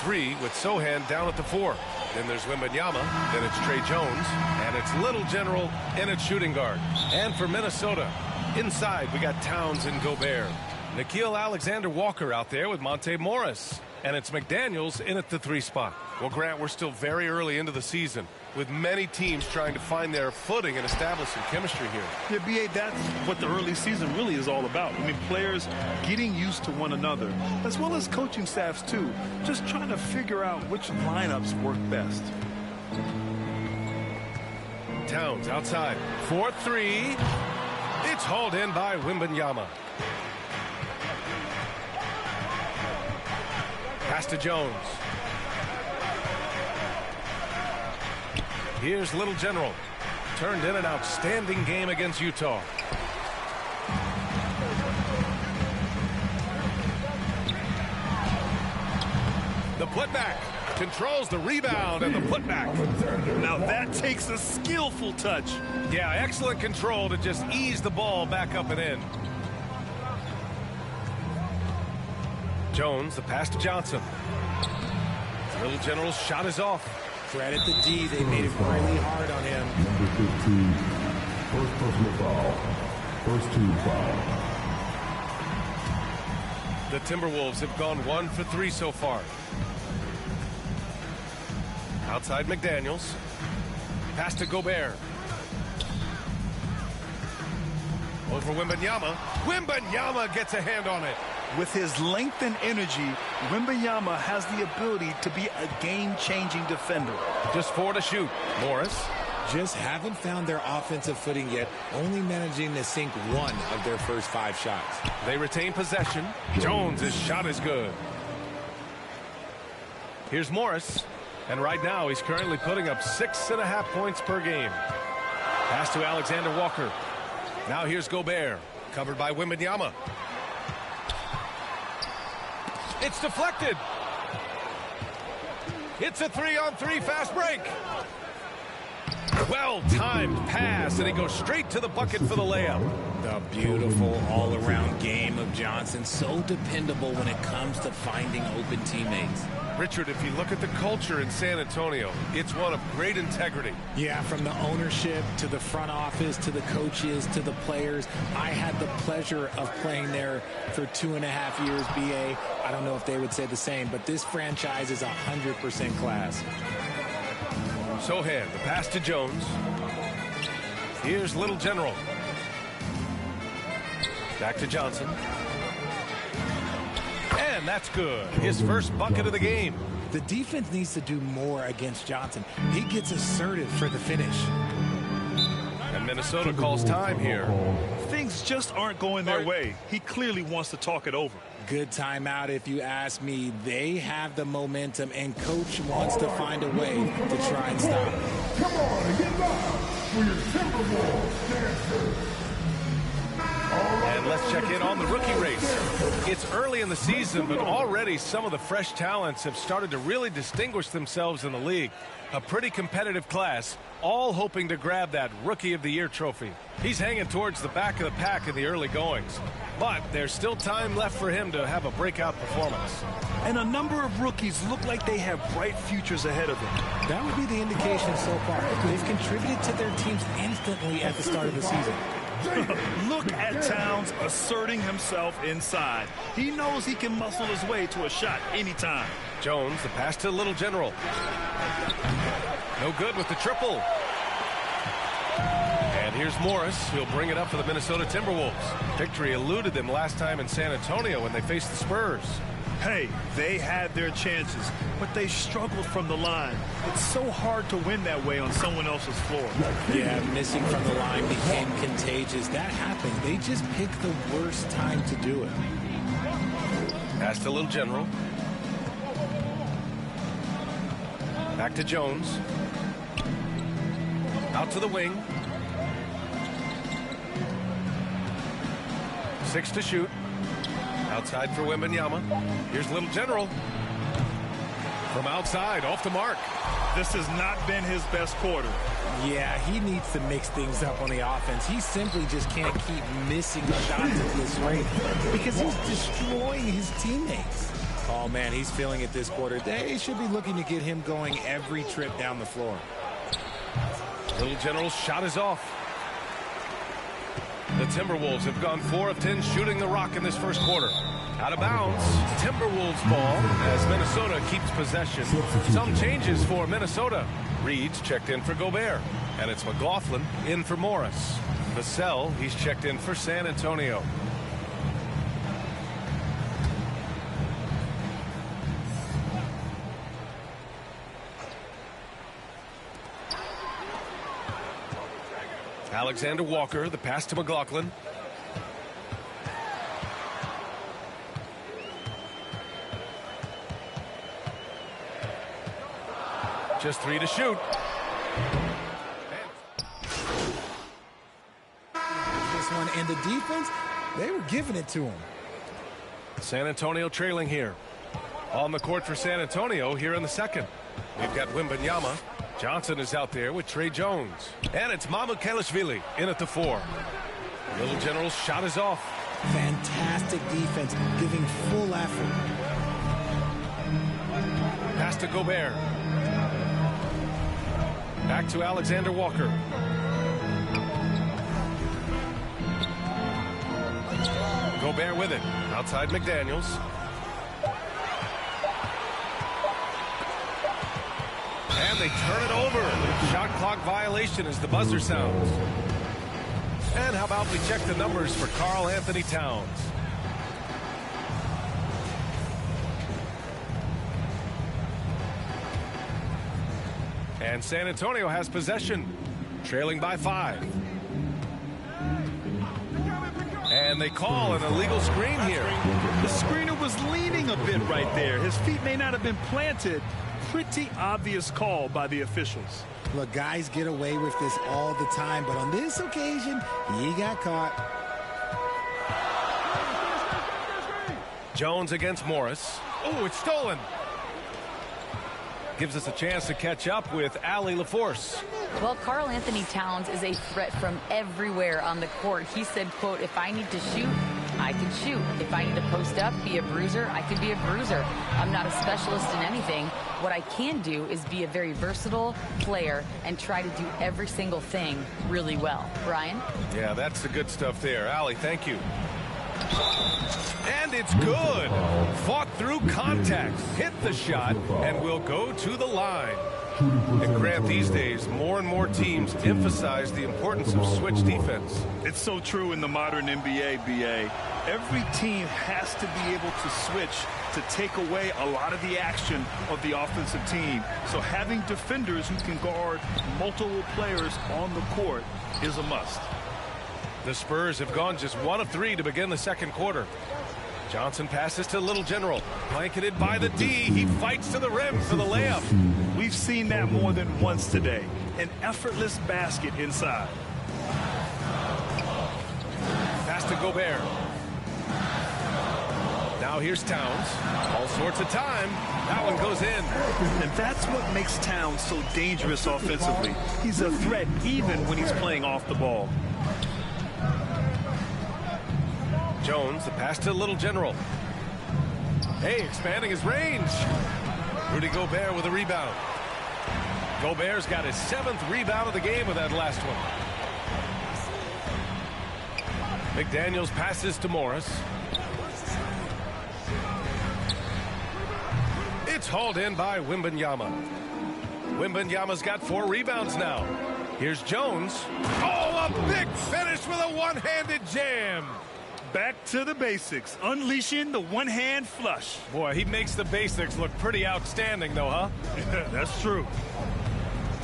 3 with Sohan down at the 4. Then there's Wembanyama, then it's Trey Jones, and it's Little General in at shooting guard. And for Minnesota, inside we got Towns and Gobert. Nickeil Alexander-Walker out there with Monte Morris. And it's McDaniels in at the 3 spot. Well, Grant, we're still very early into the season, with many teams trying to find their footing and establish some chemistry here. Yeah, B.A., that's what the early season really is all about. I mean, players getting used to one another, as well as coaching staffs, too. Just trying to figure out which lineups work best. Towns outside. 4-3. It's hauled in by Wembanyama. Pass to Jones. Here's Little General. Turned in an outstanding game against Utah. The putback. Controls the rebound and the putback. Now that takes a skillful touch. Yeah, excellent control to just ease the ball back up and in. Jones, the pass to Johnson. Little General's shot is off. Credit the D. They made it really hard on him. Number 15, first personal foul. First team foul. The Timberwolves have gone 1 for 3 so far. Outside McDaniels. Pass to Gobert. Over Wembanyama. Wembanyama gets a hand on it. With his length and energy, Wembanyama has the ability to be a game-changing defender. Just 4 to shoot. Morris. Just haven't found their offensive footing yet, only managing to sink 1 of their first 5 shots. They retain possession. Jones' shot is good. Here's Morris. And right now, he's currently putting up 6.5 points per game. Pass to Alexander-Walker. Now here's Gobert. Covered by Wembanyama. It's deflected. It's a 3-on-3 fast break. Well-timed pass, and he goes straight to the bucket for the layup. The beautiful all-around game of Johnson. So dependable when it comes to finding open teammates. Richard, if you look at the culture in San Antonio, it's one of great integrity. Yeah, from the ownership to the front office to the coaches to the players. I had the pleasure of playing there for 2.5 years, B.A. I don't know if they would say the same, but this franchise is 100% class. Sohan, the pass to Jones. Here's Little General. Back to Johnson. And that's good. His first bucket of the game. The defense needs to do more against Johnson. He gets assertive for the finish. And Minnesota calls time here. Things just aren't going their way. He clearly wants to talk it over. Good timeout if you ask me. They have the momentum, and coach wants to find a way to try and stop it. Come on and get loud for your Timberwolves dancers. And let's check in on the rookie race. It's early in the season, but already some of the fresh talents have started to really distinguish themselves in the league. A pretty competitive class, all hoping to grab that Rookie of the Year trophy. He's hanging towards the back of the pack in the early goings, but there's still time left for him to have a breakout performance. And a number of rookies look like they have bright futures ahead of them. That would be the indication so far. They've contributed to their teams instantly at the start of the season. Look at Towns asserting himself inside. He knows he can muscle his way to a shot anytime. Jones, the pass to Little General. No good with the triple. And here's Morris. He'll bring it up for the Minnesota Timberwolves. Victory eluded them last time in San Antonio when they faced the Spurs. Hey, they had their chances, but they struggled from the line. It's so hard to win that way on someone else's floor. Yeah, missing from the line became contagious. That happened. They just picked the worst time to do it. Pass to Little General. Back to Jones. Out to the wing. 6 to shoot. Outside for Wembanyama. Here's Little General. From outside, off the mark. This has not been his best quarter. Yeah, he needs to mix things up on the offense. He simply just can't keep missing shots at this rate because he's destroying his teammates. Oh, man, he's feeling it this quarter. They should be looking to get him going every trip down the floor. Little General's shot is off. The Timberwolves have gone 4 of 10 shooting the rock in this first quarter. Out of bounds, Timberwolves ball as Minnesota keeps possession. Some changes for Minnesota. Reed's checked in for Gobert, and it's McLaughlin in for Morris. Vassell, he's checked in for San Antonio. Alexander Walker, the pass to McLaughlin. Just 3 to shoot. This one, and the defense, they were giving it to him. San Antonio trailing here. On the court for San Antonio here in the second. We've got Wembanyama. Johnson is out there with Trey Jones. And it's Mamukelashvili in at the 4. Little General's shot is off. Fantastic defense, giving full effort. Pass to Gobert. Back to Alexander Walker. Gobert with it. Outside McDaniels. And they turn it over. Shot clock violation as the buzzer sounds. And how about we check the numbers for Karl Anthony Towns. And San Antonio has possession, trailing by 5. And they call an illegal screen here. The screener was leaning a bit right there. His feet may not have been planted. Pretty obvious call by the officials. Look, guys get away with this all the time, but on this occasion, he got caught. Jones against Morris. Oh, it's stolen. Gives us a chance to catch up with Allie LaForce. Well, Karl Anthony Towns is a threat from everywhere on the court. He said, quote, if I need to shoot, I can shoot. If I need to post up, be a bruiser, I can be a bruiser. I'm not a specialist in anything. What I can do is be a very versatile player and try to do every single thing really well. Brian? Yeah, that's the good stuff there. Allie, thank you. And it's good. Fought through contact, hit the shot, and will go to the line. And Grant, these days, more and more teams emphasize the importance of switch defense. It's so true in the modern NBA, BA. Every team has to be able to switch to take away a lot of the action of the offensive team. So having defenders who can guard multiple players on the court is a must. The Spurs have gone just 1 of 3 to begin the second quarter. Johnson passes to Little General. Blanketed by the D. He fights to the rim for the layup. We've seen that more than once today. An effortless basket inside. Pass to Gobert. Now here's Towns. All sorts of time. That one goes in. And that's what makes Towns so dangerous offensively. He's a threat even when he's playing off the ball. Jones, the pass to Little General. Hey, expanding his range. Rudy Gobert with a rebound. Gobert's got his 7th rebound of the game with that last one. McDaniels passes to Morris. It's hauled in by Wembanyama. Wembanyama's got 4 rebounds now. Here's Jones. Oh, a big finish with a one-handed jam. Back to the basics, unleashing the one-hand flush. Boy, he makes the basics look pretty outstanding, though, huh? That's true.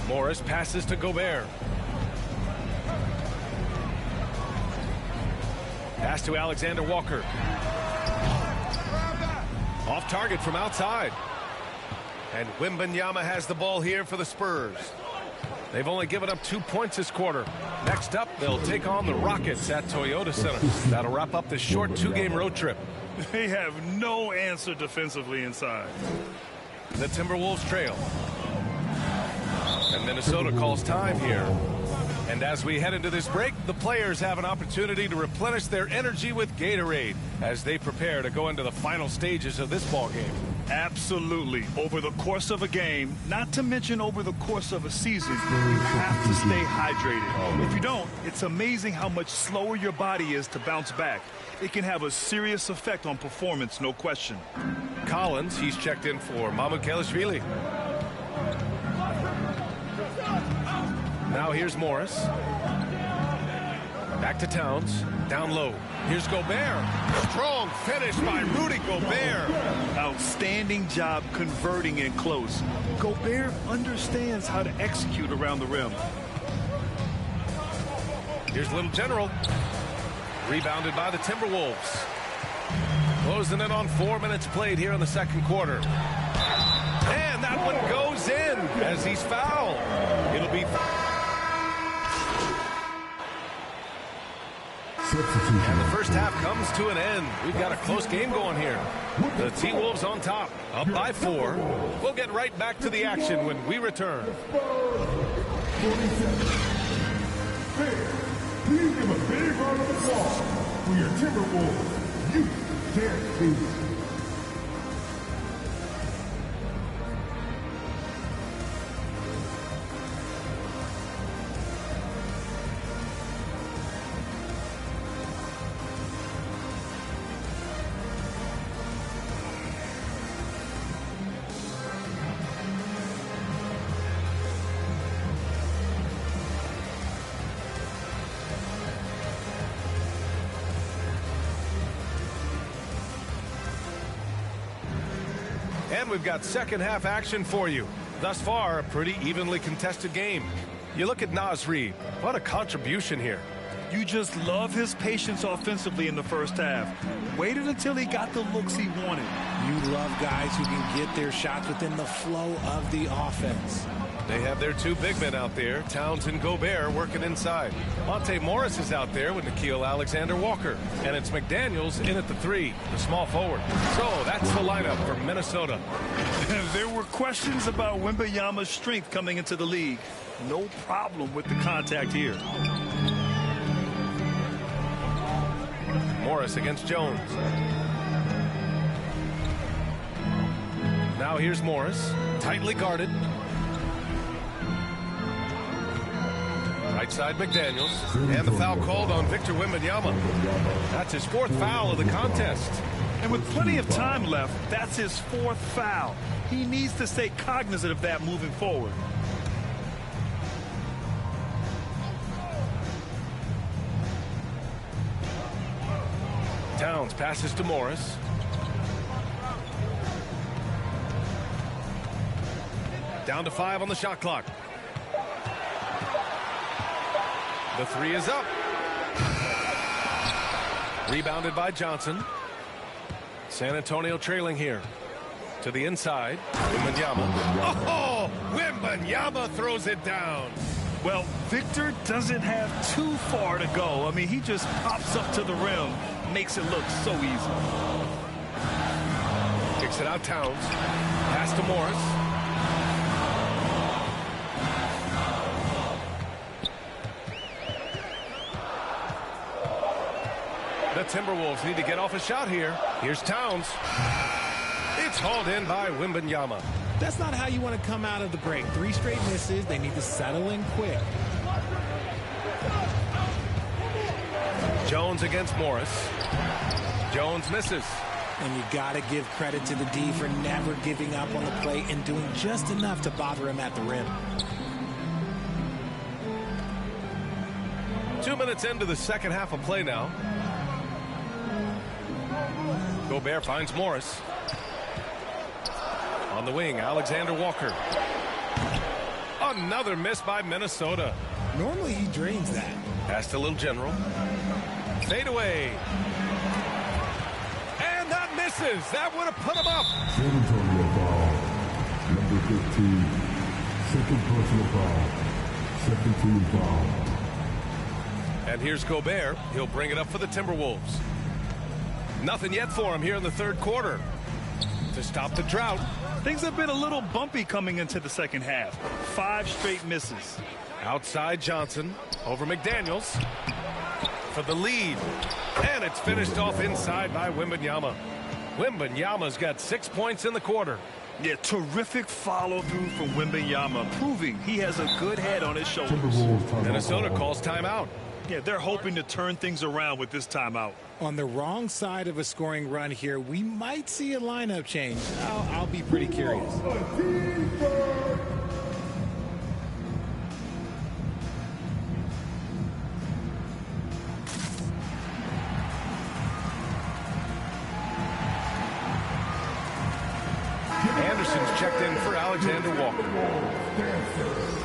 Morris passes to Gobert. Pass to Alexander Walker. Off target from outside. And Wembanyama has the ball here for the Spurs. They've only given up 2 points this quarter. Next up, they'll take on the Rockets at Toyota Center. That'll wrap up this short 2-game road trip. They have no answer defensively inside. The Timberwolves trail. And Minnesota calls time here. And as we head into this break, the players have an opportunity to replenish their energy with Gatorade as they prepare to go into the final stages of this ball game. Absolutely. Over the course of a game, not to mention over the course of a season, you have to stay hydrated. If you don't, it's amazing how much slower your body is to bounce back. It can have a serious effect on performance, no question. Collins, he's checked in for Mamukelashvili. Now here's Morris. Back to Towns. Down low. Here's Gobert. Strong finish by Rudy Gobert. Outstanding job converting in close. Gobert understands how to execute around the rim. Here's Little General. Rebounded by the Timberwolves. Closing in on 4 minutes played here in the second quarter. And that one goes in as he's fouled. It'll be... And the first half comes to an end. We've got a close game going here. The T-Wolves on top, up by 4. We'll get right back to the action when we return. Please give a big round of applause for your Timberwolves. You can't lose. And we've got second half action for you. Thus far, a pretty evenly contested game. You look at Naz Reid. What a contribution here. You just love his patience offensively in the first half. Waited until he got the looks he wanted. You love guys who can get their shots within the flow of the offense. They have their two big men out there, Towns and Gobert, working inside. Monte Morris is out there with Nickeil Alexander-Walker. And it's McDaniels in at the 3, the small forward. So that's the lineup for Minnesota. There were questions about Wembanyama's strength coming into the league. No problem with the contact here. Morris against Jones. Now here's Morris, tightly guarded. Right side McDaniels, and the foul called on Victor Wembanyama. That's his 4th foul of the contest. And with plenty of time left, that's his 4th foul. He needs to stay cognizant of that moving forward. Towns passes to Morris. Down to 5 on the shot clock. The 3 is up. Rebounded by Johnson. San Antonio trailing here. To the inside. Wembanyama. Oh! Wembanyama throws it down. Well, Victor doesn't have too far to go. I mean, he just pops up to the rim. Makes it look so easy. Kicks it out Towns. Pass to Morris. The Timberwolves need to get off a shot here. Here's Towns. It's hauled in by Wembanyama. That's not how you want to come out of the break. 3 straight misses. They need to settle in quick. Jones against Morris. Jones misses. And you got to give credit to the D for never giving up on the play and doing just enough to bother him at the rim. 2 minutes into the second half of play now. Gobert finds Morris. On the wing, Alexander Walker. Another miss by Minnesota. Normally he drains that. Pass to Little General. Fade away. And that misses. That would have put him up. San Antonio foul. Number 15. Second personal foul. Second team foul. And here's Gobert. He'll bring it up for the Timberwolves. Nothing yet for him here in the third quarter. To stop the drought. Things have been a little bumpy coming into the second half. 5 straight misses. Outside Johnson. Over McDaniels for the lead. And it's finished off inside by Wembanyama. Wembanyama's got 6 points in the quarter. Yeah, terrific follow-through from Wembanyama, proving he has a good head on his shoulders. Minnesota calls timeout. Yeah, they're hoping to turn things around with this timeout. On the wrong side of a scoring run here, we might see a lineup change. I'll be pretty curious. Anderson's checked in for Alexander Walker.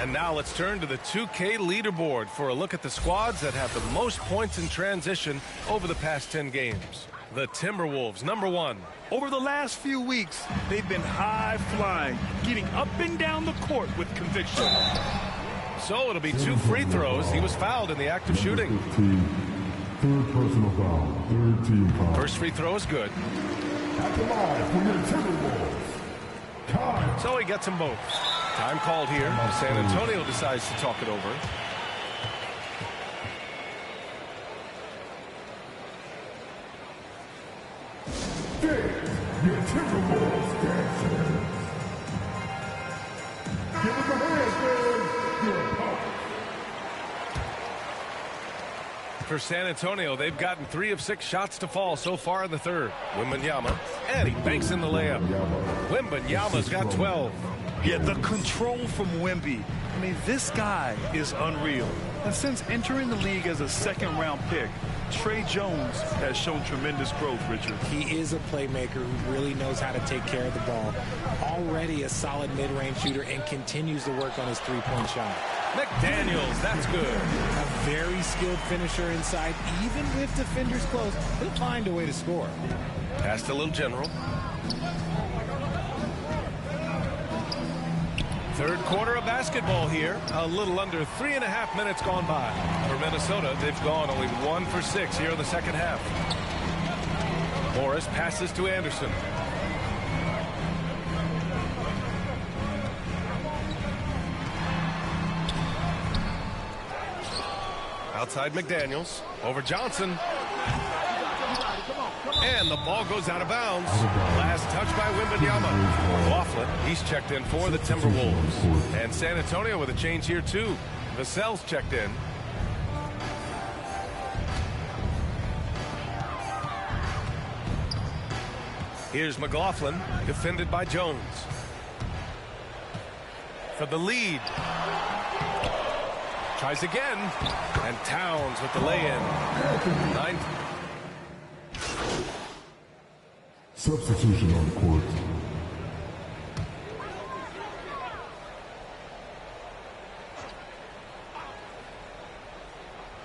And now let's turn to the 2K leaderboard for a look at the squads that have the most points in transition over the past 10 games. The Timberwolves, #1. Over the last few weeks, they've been high-flying, getting up and down the court with conviction. So it'll be 2 free throws. He was fouled in the act of shooting. Third personal foul. Third team foul. First free throw is good. At the line for your Timberwolves. Time. So he gets them both. Time called here. San Antonio decides to talk it over. Your Timberwolves dancers. Give us a hand, man. You're a pop. For San Antonio, they've gotten 3 of 6 shots to fall so far in the third. Wembanyama, and he banks in the layup. Wembanyama's got 12. Yeah, the control from Wemby. I mean, this guy is unreal. And since entering the league as a second-round pick, Trey Jones has shown tremendous growth, Richard. He is a playmaker who really knows how to take care of the ball. Already a solid mid-range shooter and continues to work on his three-point shot. McDaniels, that's good. A very skilled finisher inside. Even with defenders close, he'll find a way to score. Past a little general. Third quarter of basketball here. A little under 3.5 minutes gone by. For Minnesota, they've gone only 1 for 6 here in the second half. Morris passes to Anderson. Outside McDaniels. Over Johnson. And the ball goes out of bounds. Last touch by Wembanyama. McLaughlin, he's checked in for the Timberwolves. And San Antonio with a change here too. Vassell's checked in. Here's McLaughlin, defended by Jones. For the lead. Tries again. And Towns with the lay-in. 9. Substitution on the court.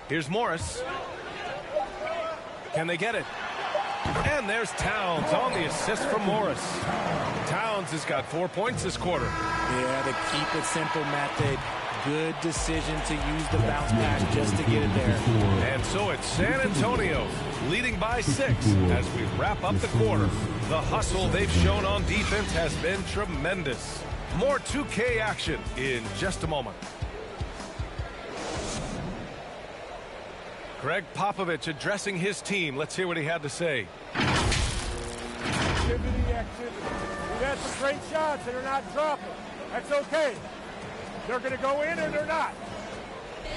Here's Morris. Can they get it? And there's Towns on the assist from Morris. Towns has got 4 points this quarter. Yeah, the keep it simple method. Good decision to use the bounce pass just to get it there. And so it's San Antonio leading by 6 as we wrap up the quarter. The hustle they've shown on defense has been tremendous. More 2K action in just a moment. Greg Popovich addressing his team. Let's hear what he had to say. Activity. We've had some great shots and they're not dropping. That's okay. They're going to go in or they're not.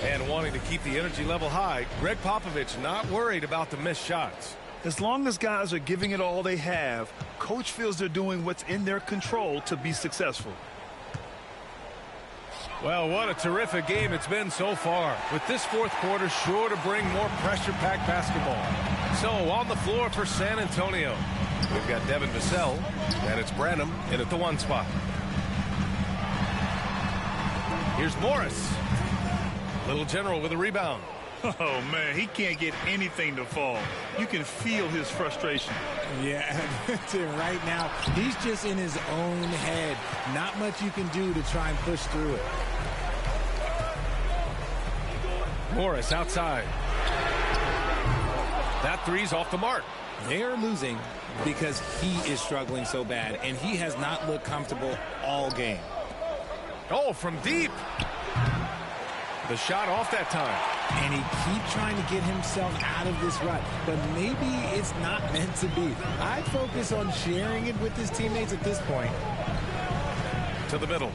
And wanting to keep the energy level high, Greg Popovich not worried about the missed shots. As long as guys are giving it all they have, coach feels they're doing what's in their control to be successful. Well, what a terrific game it's been so far. With this fourth quarter sure to bring more pressure-packed basketball. So on the floor for San Antonio, we've got Devin Vassell, and it's Branham in at the 1 spot. Here's Morris. Little General with a rebound. Oh, man, he can't get anything to fall. You can feel his frustration. Yeah, right now, he's just in his own head. Not much you can do to try and push through it. Morris outside. That three's off the mark. They are losing because he is struggling so bad, and he has not looked comfortable all game. Oh, from deep. The shot off that time. And he keeps trying to get himself out of this rut, but maybe it's not meant to be. I focus on sharing it with his teammates at this point. To the middle.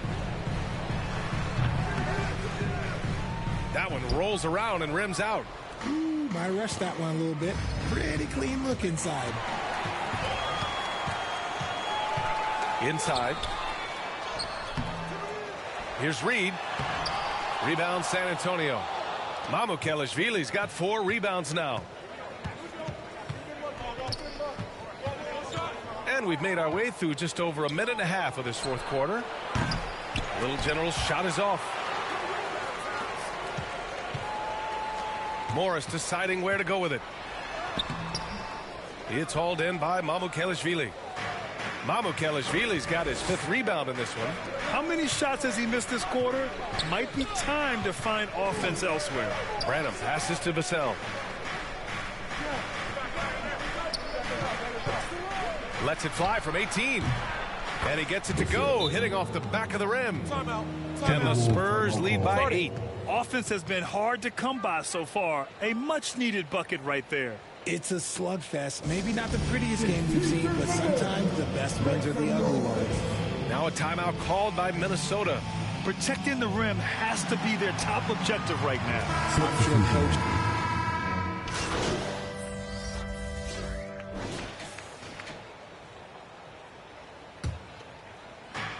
That one rolls around and rims out. Ooh, might rush that one a little bit. Pretty clean look inside. Inside. Here's Reed. Rebound San Antonio. Mamukelashvili's got 4 rebounds now. And we've made our way through just over a minute and a half of this fourth quarter. Little General's shot is off. Morris deciding where to go with it. It's hauled in by Mamukelashvili. Mamukelashvili's got his 5th rebound in this one. How many shots has he missed this quarter? Might be time to find offense elsewhere. Branham passes to Vassell. Lets it fly from 18. And he gets it to go, hitting off the back of the rim. And the Spurs lead by 8. Offense has been hard to come by so far. A much-needed bucket right there. It's a slugfest. Maybe not the prettiest game we've seen, but sometimes the best ones are the ugly ones. Now a timeout called by Minnesota. Protecting the rim has to be their top objective right now. I'm sure Coach.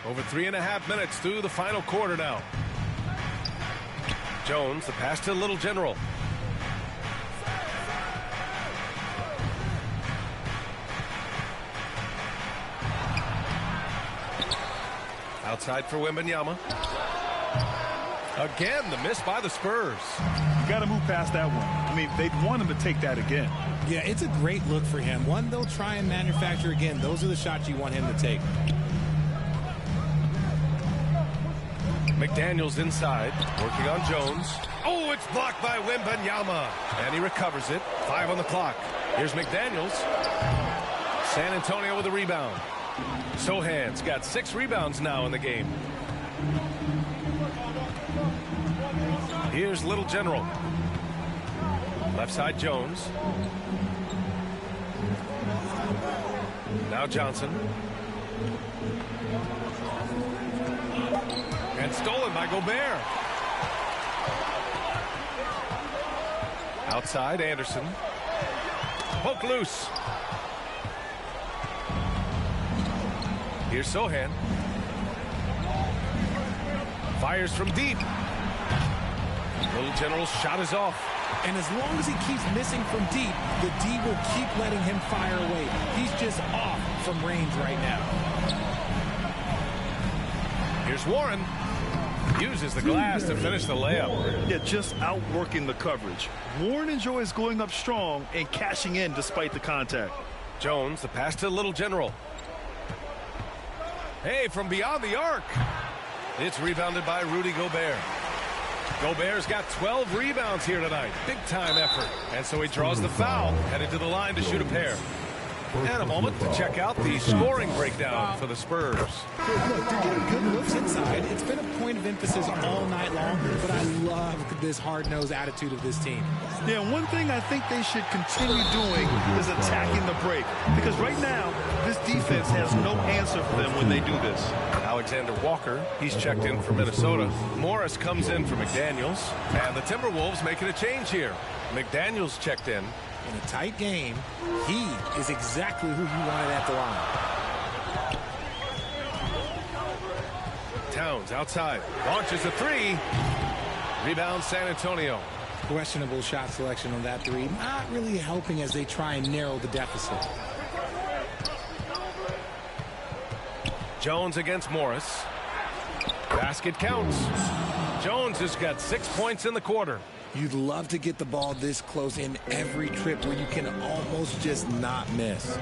Over 3.5 minutes through the final quarter now. Jones, the pass to Little General. Outside for Wembanyama. Again, the miss by the Spurs. Got to move past that one. I mean, they'd want him to take that again. Yeah, it's a great look for him. One they'll try and manufacture again. Those are the shots you want him to take. McDaniels inside, working on Jones. Oh, it's blocked by Wembanyama. And he recovers it. 5 on the clock. Here's McDaniels. San Antonio with a rebound. Sohan's got 6 rebounds now in the game. Here's Little General. Left side Jones. Now Johnson. And stolen by Gobert. Outside Anderson. Poke loose. Here's Sohan. Fires from deep. Little General's shot is off. And as long as he keeps missing from deep, the D will keep letting him fire away. He's just off from range right now. Here's Warren. Uses the glass to finish the layup. Yeah, just outworking the coverage. Warren enjoys going up strong and cashing in despite the contact. Jones, the pass to Little General. Hey, from beyond the arc. It's rebounded by Rudy Gobert. Gobert's got 12 rebounds here tonight. Big-time effort. And so he draws the foul, headed to the line to shoot a pair. And a moment to check out the scoring breakdown for the Spurs. Look, they're getting good looks inside. It's been a point of emphasis all night long, but I love this hard-nosed attitude of this team. Yeah, one thing I think they should continue doing is attacking the break. Because right now, this defense has no answer for them when they do this. Alexander Walker, he's checked in for Minnesota. Morris comes in for McDaniels. And the Timberwolves making a change here. McDaniels checked in. In a tight game, he is exactly who you wanted at the line. Towns outside. Launches a 3. Rebound San Antonio. Questionable shot selection on that 3. Not really helping as they try and narrow the deficit. Jones against Morris. Basket counts. Jones has got 6 points in the quarter. You'd love to get the ball this close in every trip where you can almost just not miss.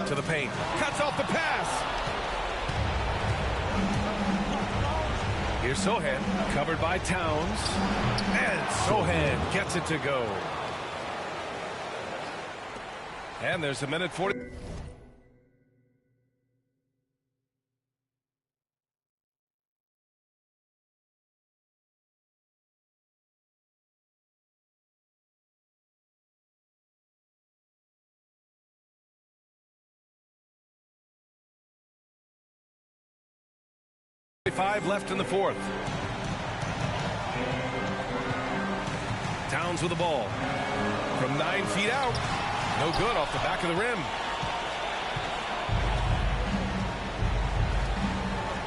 To the paint. Cuts off the pass. Here's Sohan. Covered by Towns. And Sohan gets it to go. And there's a minute 40. 5 left in the fourth. Towns with the ball. From 9 feet out. No good off the back of the rim.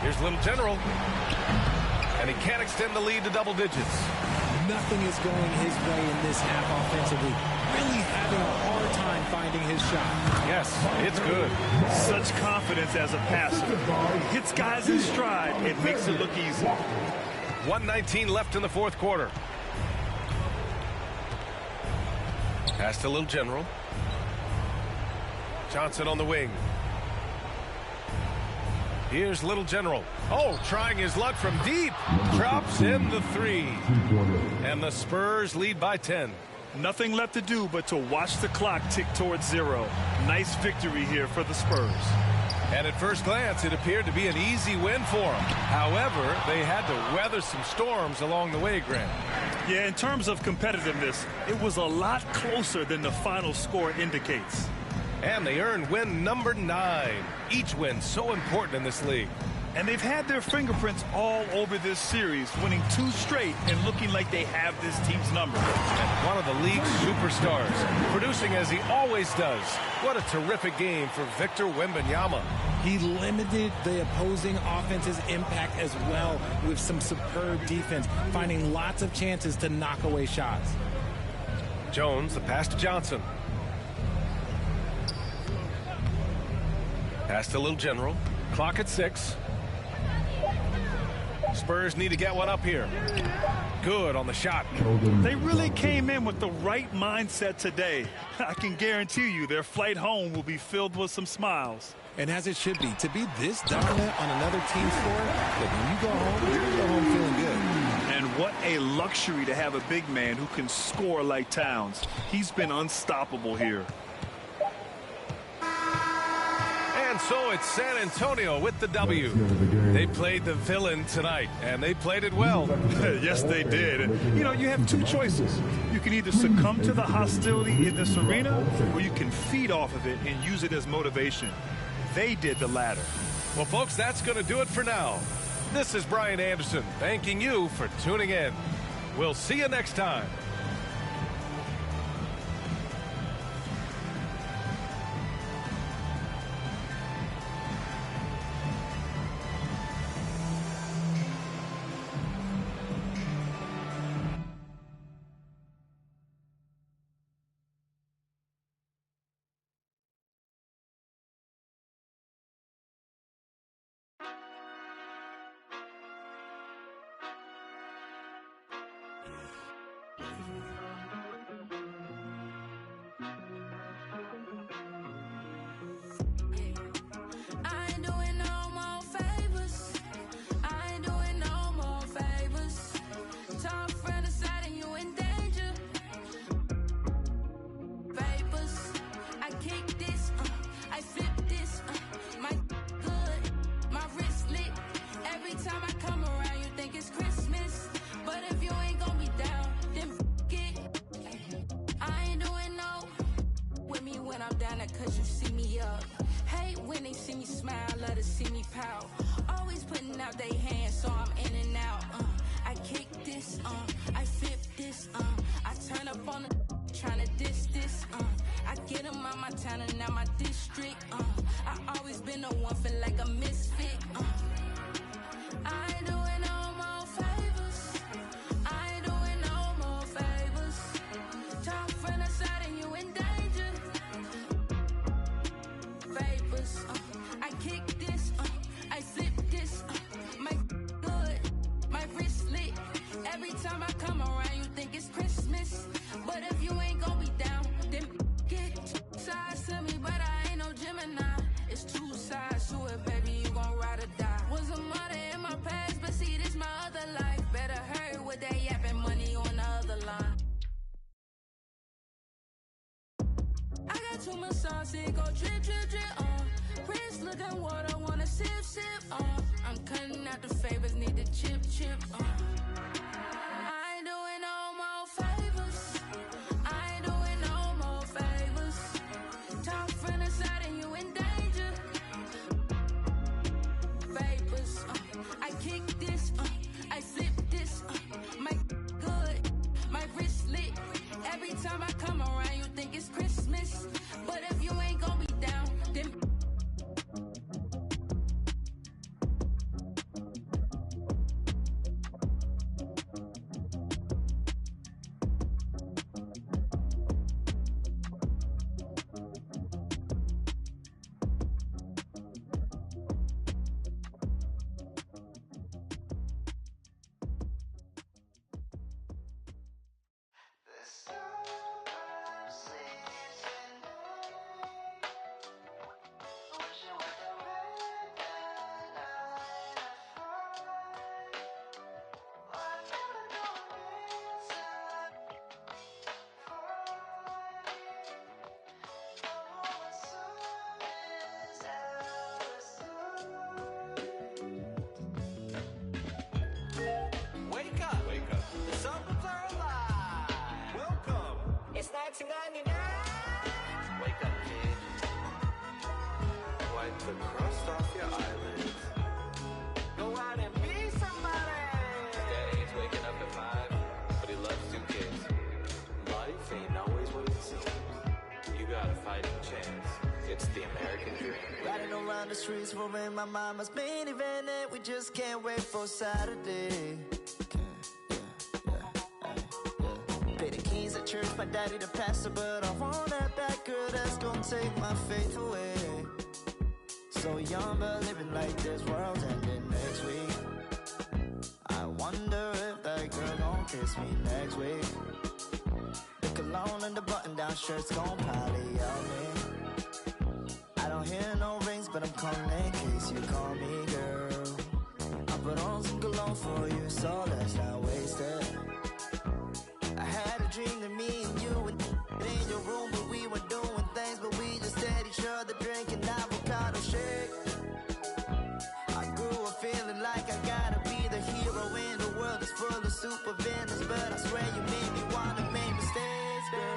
Here's Little General. And he can't extend the lead to double digits. Nothing is going his way in this half offensively. Really having a hard time finding his shot. Yes, it's good. Such confidence as a passer. He hits guys in stride. It makes it look easy. 1:19 left in the fourth quarter. Pass to Little General. Johnson on the wing. Here's Little General. Oh, trying his luck from deep. Drops in the 3. And the Spurs lead by 10. Nothing left to do but to watch the clock tick towards 0. Nice victory here for the Spurs. And at first glance, it appeared to be an easy win for them. However, they had to weather some storms along the way, Grant. Yeah, in terms of competitiveness, it was a lot closer than the final score indicates. And they earned win number 9. Each win so important in this league. And they've had their fingerprints all over this series, winning 2 straight and looking like they have this team's number. And one of the league's superstars, producing as he always does. What a terrific game for Victor Wembanyama. He limited the opposing offense's impact as well with some superb defense, finding lots of chances to knock away shots. Jones, the pass to Johnson. Pass to Little General. Clock at 6. Spurs need to get one up here. Good on the shot. They really came in with the right mindset today. I can guarantee you their flight home will be filled with some smiles. And as it should be, to be this dominant on another team's floor, that when you go home, you're going to go home feeling good. And what a luxury to have a big man who can score like Towns. He's been unstoppable here. And so it's San Antonio with the W. They played the villain tonight, and they played it well. Yes, they did. And, you have 2 choices. You can either succumb to the hostility in this arena, or you can feed off of it and use it as motivation. They did the latter. Well, folks, that's going to do it for now. This is Brian Anderson, thanking you for tuning in. We'll see you next time. Cause you see me up. Hate when they see me smile, love to see me pout. Always putting out their hands, so I'm in and out. I kick this, I flip this, I turn up on the tryna diss this, I get them out my town and out my district, I always been the one feel like a misfit, I ain't doing no more favors, I ain't doing no more favors. Talk from the side and you in danger. Vapors, I kick this, I flip this, my good, my wrist lit. Every time I come around, you think it's Christmas. But if you ain't gon' be down, then get sides to me. But I ain't no Gemini. It's 2 sides to it, baby. You gon' ride or die. Was a mother in my past, but see this my other life. Better hurry with that yapping, money on the other line. I got too much sauce, it go drip, drip, drip, Prince looking water, wanna sip, sip, I'm cutting out the favors, need to chip, chip, I ain't doing no more favors, I ain't doing no more favors. Talk from the side and you in danger. Vapors, I kick 같은 거 아니냐? Wake up, kid. Wipe the crust off your eyelids. Go out and be somebody. Dad hates waking up at 5, but he loves 2 kids. Life ain't always what it seems. You got a fighting chance. It's the American dream. Riding around the streets, rolling my mama's minivan, and we just can't wait for Saturday. Pay the keys at church, my daddy the pastor, but I want that bad girl that's gonna take my faith away. So young, but living like this world's ending next week. I wonder if that girl gon' kiss me next week. The cologne and the button-down shirt's gon' probably out me. I don't hear no rings, but I'm calling in case you call me, girl. I put on some cologne for you, so let's not waste it. I had a dream that me and you were in your room, but we were doing things, but we just had each other drinking avocado shake. I grew up feeling like I gotta be the hero in the world that's full of super villains, but I swear you made me wanna make mistakes, girl.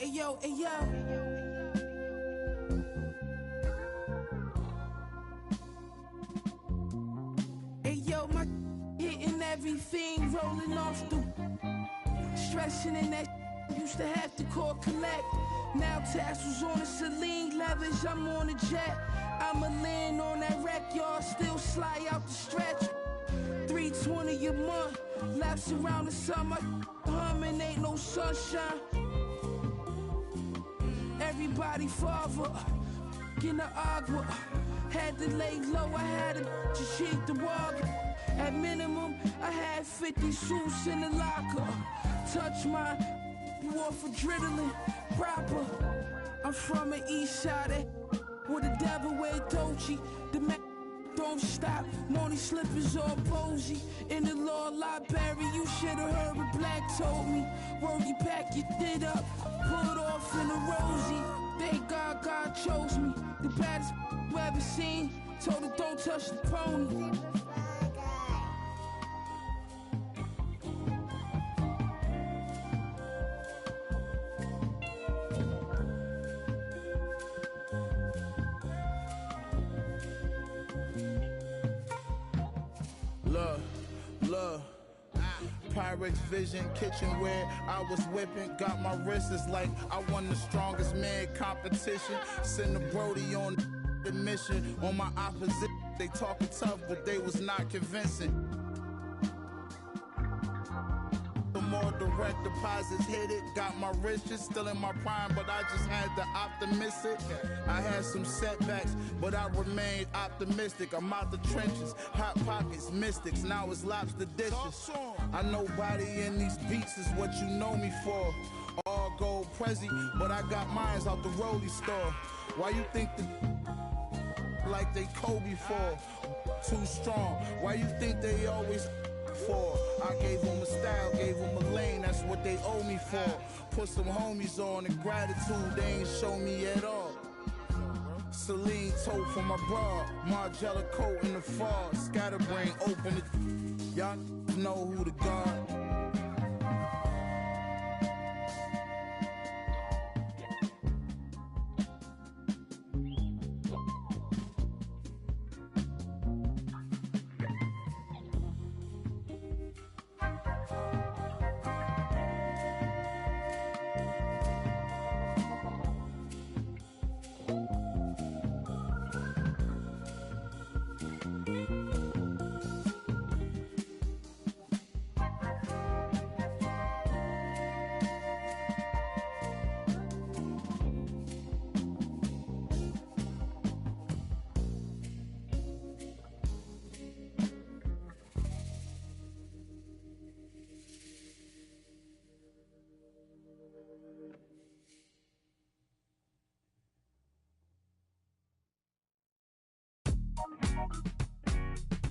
Ayo, ayo. Ayo, my hitting everything, rolling off the stressing in that used to have to call collect. Now tassels on the Celine leathers, I'm on a jet. I'ma land on that wreck, y'all still slide out the stretch. 320 a month, laps around the summer, humming, ain't no sunshine. Everybody father, in the agua, had to lay low, I had to just cheat the water. At minimum, I had 50 suits in the locker. Touch my, you off adrenaline, proper. I'm from the east side, where the devil wear Dolce. The man don't stop, Money slippers all posy. In the law library, you should've heard what Black told me. Rogie, pack your shit up, pull it off in a rosy. Thank God God chose me, the baddest you ever seen. Told her don't touch the pony. Look, Pyrex Vision, kitchenware, I was whipping, got my wrists like I won the strongest man competition. Send the Brody on the mission, on my opposite, they talking tough, but they was not convincing. The more direct deposits hit it, got my riches still in my prime, but I just had the optimistic. I had some setbacks, but I remained optimistic. I'm out the trenches, hot pockets, mystics, now it's lobster dishes. I know body in these beats is what you know me for. All gold Prezi, but I got mines out the Rollie store. Why you think the like they Kobe for? Too strong, why you think they always for? I gave them a style, gave them a lane, that's what they owe me for. Put some homies on and gratitude they ain't show me at all. Celine tote for my bra, Margiela coat in the fall. Scatterbrain open it, y'all know who the guard.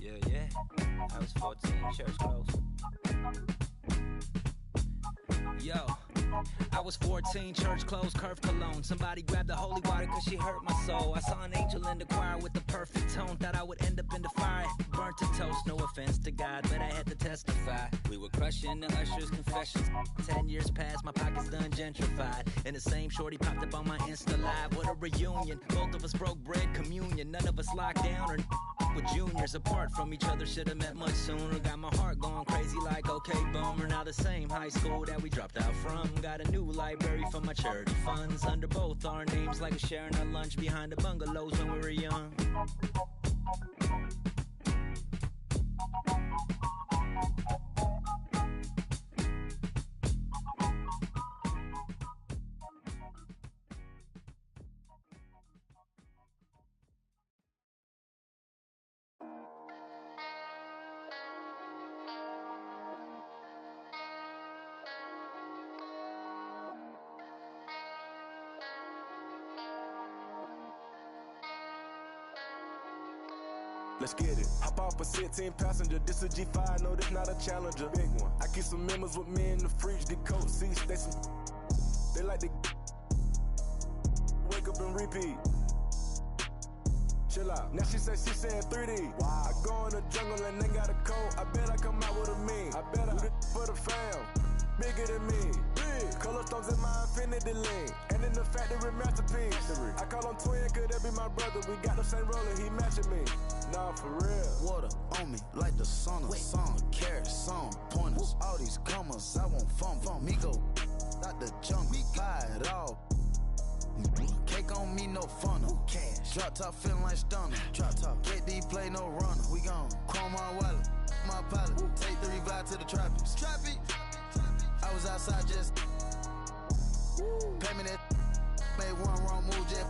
Yeah, I was 14, church close. Yo, I was 14, church closed, curve cologne. Somebody grabbed the holy water cause she hurt my soul. I saw an angel in the choir with the perfect tone. Thought I would end up in the fire, burnt to toast. No offense to God, but I had to testify. We were crushing the usher's confessions. 10 years passed, my pockets done gentrified. And the same shorty popped up on my Insta Live. What a reunion, both of us broke bread, communion. None of us locked down or with juniors apart from each other. Should've met much sooner. Got my heart going crazy like okay boomer. Now the same high school that we dropped out from. Got a new library for my charity funds. Under both our names like sharing our lunch behind the bungalows when we were young. Let's get it. Hop off a 16 passenger. This a G5, no, this not a Challenger. Big one. I keep some members with me in the fridge. The coat seats, they like to wake up and repeat. Chill out. Now she saying 3D. Wow. I go in the jungle and they got a coat. I bet I come out with a mean. I bet I do this for the fam. Bigger than me. Big. Color stones in my infinity link. And in the factory masterpiece. I call him twin, could that be my brother? We got the same roller, he matching me. Nah, for real. Water on me like the sun of sun. Carrots, some pointers. All these commas, I won't fumble. Me go out the jungle. Buy it all. Cake on me, no funnel. Cash. Drop top feeling like stunner. Drop top. KD play no runner. We gone. Chrome my wallet. My pilot. Take 3 vibe to the tropics. Traffic. I was outside just. Pay me that. Made one wrong move, just.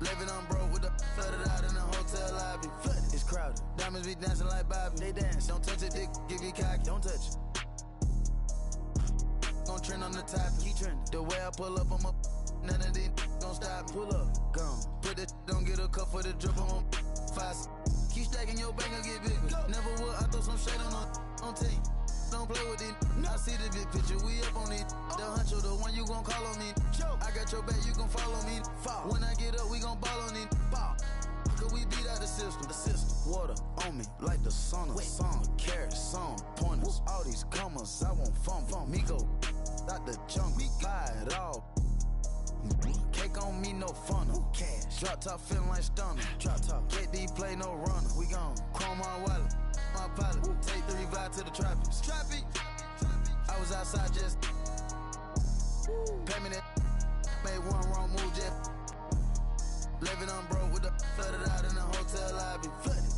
Living on broke with the flooded out in the hotel lobby. Flooded. It's crowded. Diamonds be dancing like Bobby. They dance. Don't touch it, dick. Give you cocky. Don't touch it. Gon' trend on the top. Keep trending. The way I pull up, I'm a. none of these gon' stop me. Pull up, gone. Put that don't get a cup for the drip on 5. Keep stacking your bank and get bigger. Never will I throw some shade on team. Don't play with it. I see the big picture. We up on it. The huncho, the one you gon' call on me. I got your back, you gon' follow me. When I get up, we gon' ball on it. Cause we beat out the system. Water on me like the sun of sun. Carrots, some pointers. All these commas, I won't fumble. Me go out the jungle. Buy it all. Cake on me, no funnel. Cash. Drop top feeling like stunner. Drop top. KD play no runner. We gon' chrome my wallet. My pilot. Take 3 vibe to the tropics. I was outside just pay me that. Made one wrong move just living on broke with the flooded out in the hotel lobby. Flooded.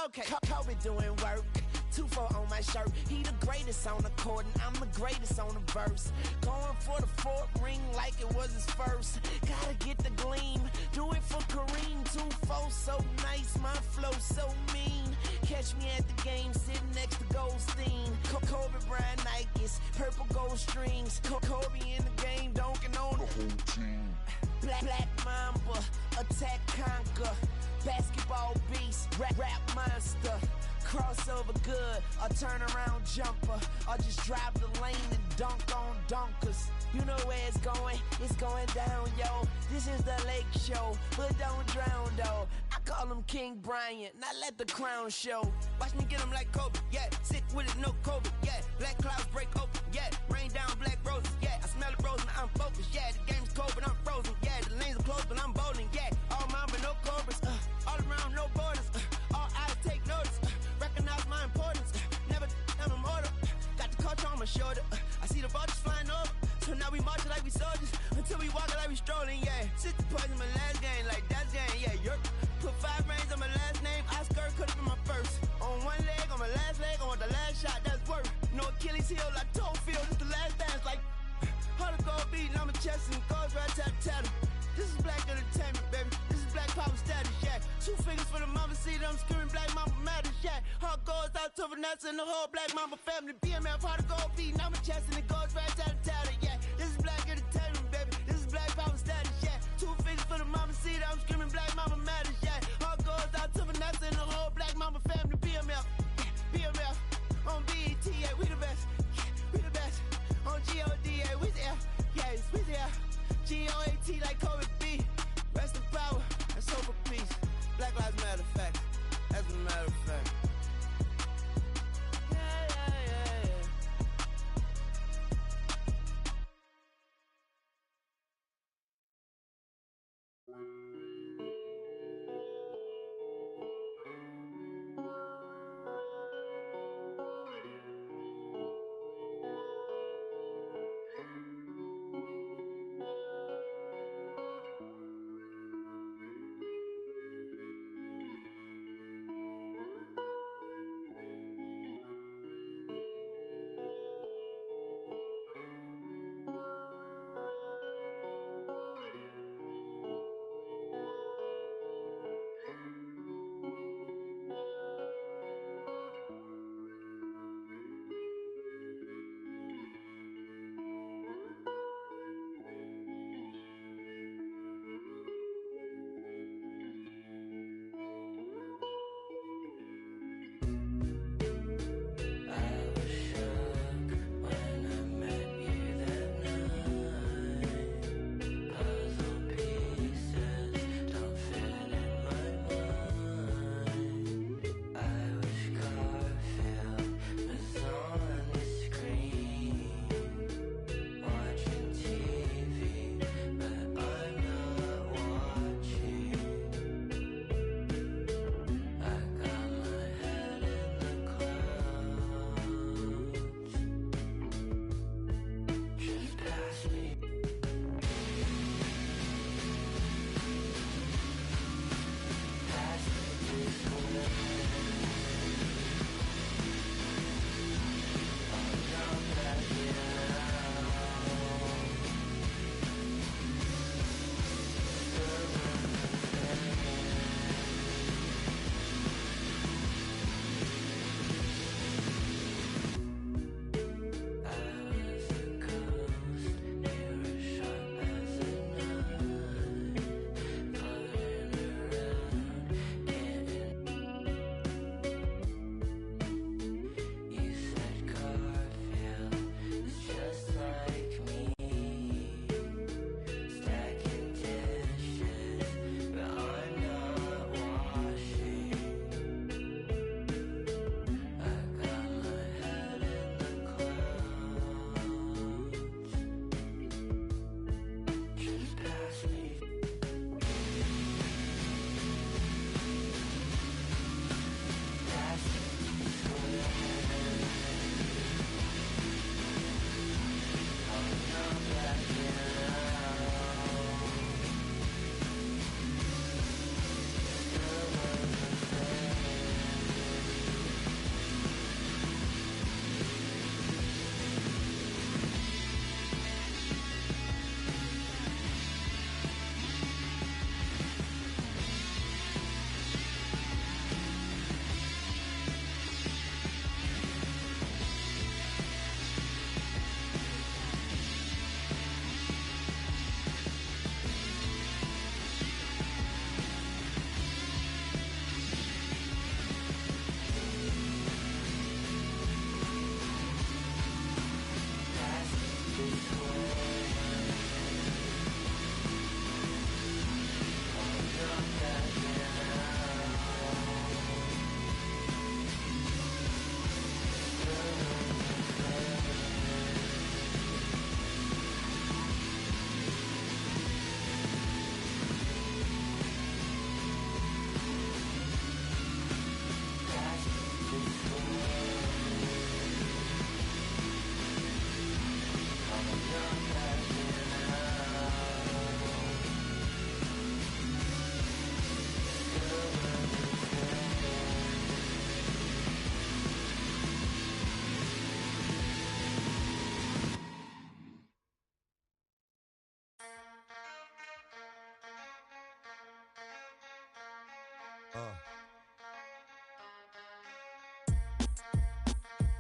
Okay, Kobe doing work. 2-4 on my shirt. He the greatest on the court, and I'm the greatest on the verse. Going for the 4th ring like it was his first. Gotta get the gleam. Do it for Kareem. 2-4 so nice, my flow so mean. Catch me at the game, sitting next to Goldstein. Kobe Bryant Nikes, purple gold strings. Kobe in the game, dunking on the whole team. Black Mamba, attack conquer. Basketball beast, rap monster. Crossover good, a turnaround jumper. Or just drive the lane and dunk on dunkers. You know where it's going down, yo. This is the Lake Show, but don't drown, though. I call him King Bryant, not let the crown show. Watch me get him like Kobe, yeah. Sick with it, no COVID, yeah. Black clouds break open, yeah. Rain down black roses, yeah. I smell the rose and I'm focused, yeah. The game's cold, but I'm frozen, yeah. The lanes are closed, but I'm bowling, yeah. All mine, but no cobras, all around, no borders, all eyes take notice, recognize my importance, never I'm a mortar, got the culture on my shoulder, I see the vultures flying over, so now we marching like we soldiers, until we walking like we strolling, yeah, 60 points in my last game, like that's game, yeah, you're, put 5 rings on my last name, Oscar could've been my first, on one leg, on my last leg, I want the last shot, that's worth, no Achilles heel, like toe field, it's the last dance, like, all the gold beating on my chest and goes right tat-tat. This is black entertainment, baby. This is black power status, yeah. 2 fingers for the mama, see them screaming black mama matters, yeah. Heart goes out to Vanessa and the whole black mama family. BMF, heart of gold beating on my chest and it goes right tat-tat, yeah. This is black entertainment, baby. This is black power status, yeah. 2 fingers for the mama, see them screaming black mama matters, yeah. Heart goes out to Vanessa and the whole black mama family. BMF, yeah. BMF, on BET, yeah, we the best, yeah, we the best. On GOD, yeah, we there, yeah, we there. GOAT like Kobe B. Rest in power, that's hope for peace. Black Lives Matter, fact. As a matter of fact. Yeah, yeah, yeah, yeah.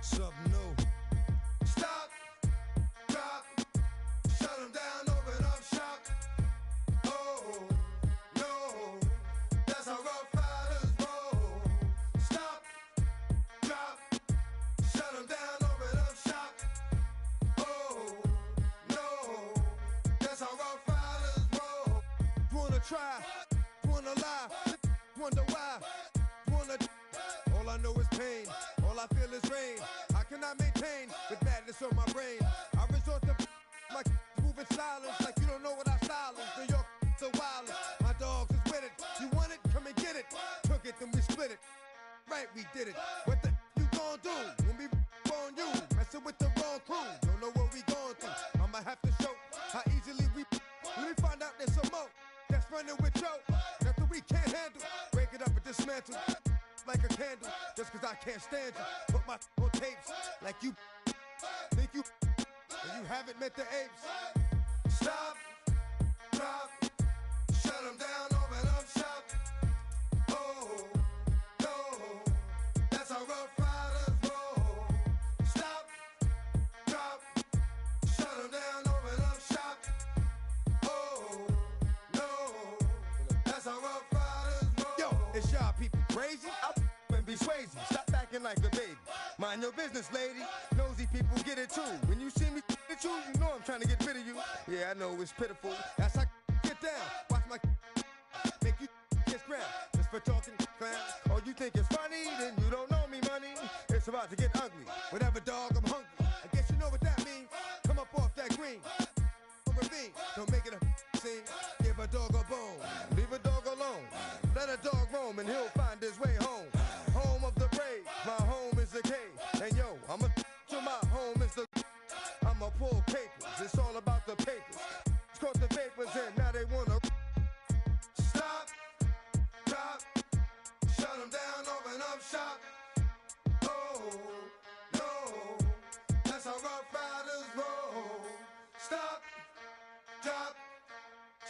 Something new. Stop, drop, shut them down, open up shop. Oh, no, that's how Rough Riders roll. Stop, drop, shut them down, open up shop. Oh, no, that's how Rough Riders roll. Wanna try, wanna lie, wonder why, wanna. All I know is pain, all I feel is rain. I cannot maintain with madness on my brain. I resort to my moving silence like you don't know what I silence. New York, the wildest. My dogs is with it. You want it? Come and get it. Took it, then we split it. Right, we did it. What the you gon' do when we on you? Messing with the wrong crew. Don't know what we going through. I'ma have to show how easily we. Let me find out there's some more that's running with Joe. Nothing we can't handle. Break it up and dismantle. Like a candle, just cause I can't stand you. Put my on tapes, like you think you, and you haven't met the apes. Stop, drop, shut them down, open up shop. Oh, no, that's how Rough Riders roll. Stop, drop, shut them down, open up shop. Oh, no, that's how Rough Riders roll. Yo, it's y'all people crazy? Be swayzy, stop acting like a baby. Mind your business, lady. Nosy people get it too. When you see me at you, you know I'm trying to get rid of you. Yeah, I know it's pitiful. That's how get down. Watch my make you kiss ground. Just for talking clown. Oh, you think it's funny? Then you don't know me, money. It's about to get ugly. Whatever, dog, I'm hungry. I guess you know what that means. Come up off that green. Ravine. Don't make it a scene. Give a dog a bone. Leave a dog alone. Let a dog roam and he'll find his way home. Home of the brave, my home is the cave. And yo, I'ma to my home is the I'ma pull papers, it's all about the papers. Caught the papers and now they wanna stop, drop, shut them down, open up shop. Oh, no, that's how Rough Riders roll. Stop, drop,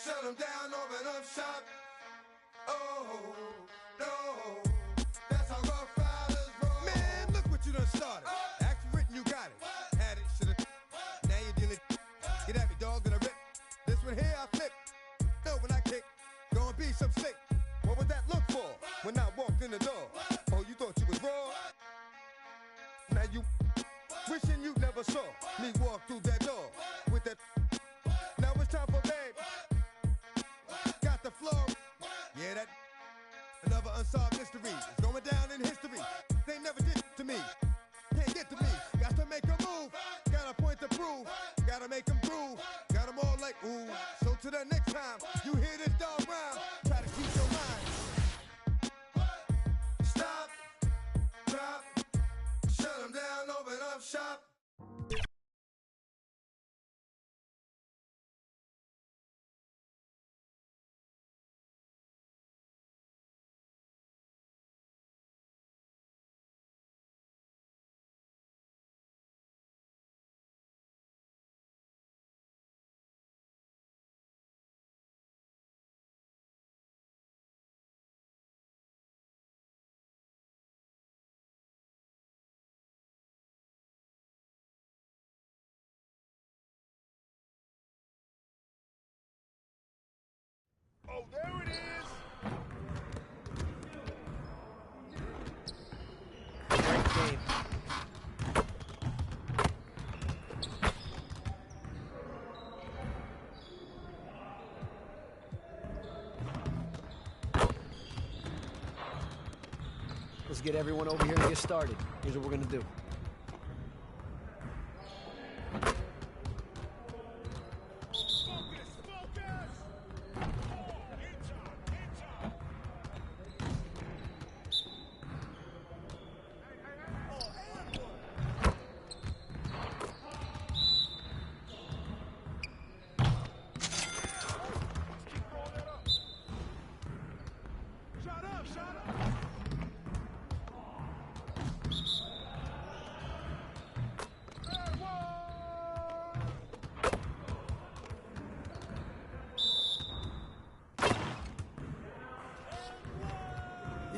shut them down, open up shop. Oh, no. Started. Act written, you got it. Had it, should've. Now you're dealing. Get at me, dog, and I rip. This one here, I flip. No, when I kick, gonna be some slick. What would that look for when I walked in the door? Oh, you thought you was raw? Now you wishing you never saw me walk through that door with that. Now it's time for bed. Got the floor. Yeah, that another unsolved mystery. It's going down in history. They never did to me. Can't get to me. Got to make a move. Got a point to prove. Gotta make them groove. Got them all like ooh. So to the next time you hear this dog rhyme, try to keep your mind. Stop, drop, shut them down, open up shop. Oh, there it is! Great game. Let's get everyone over here and get started. Here's what we're gonna do.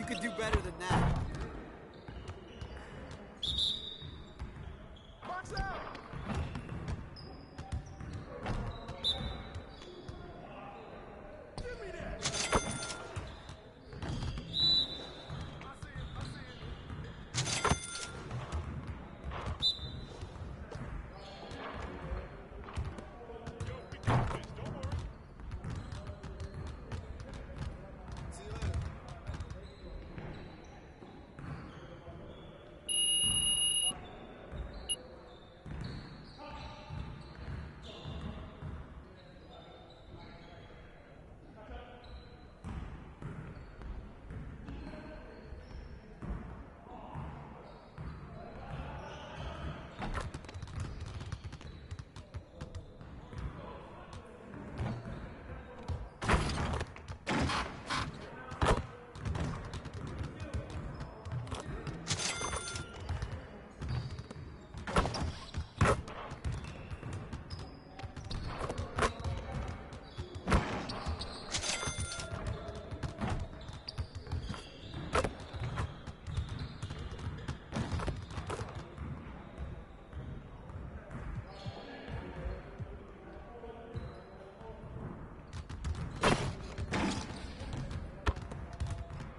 could do better than that. Box out! Give me that!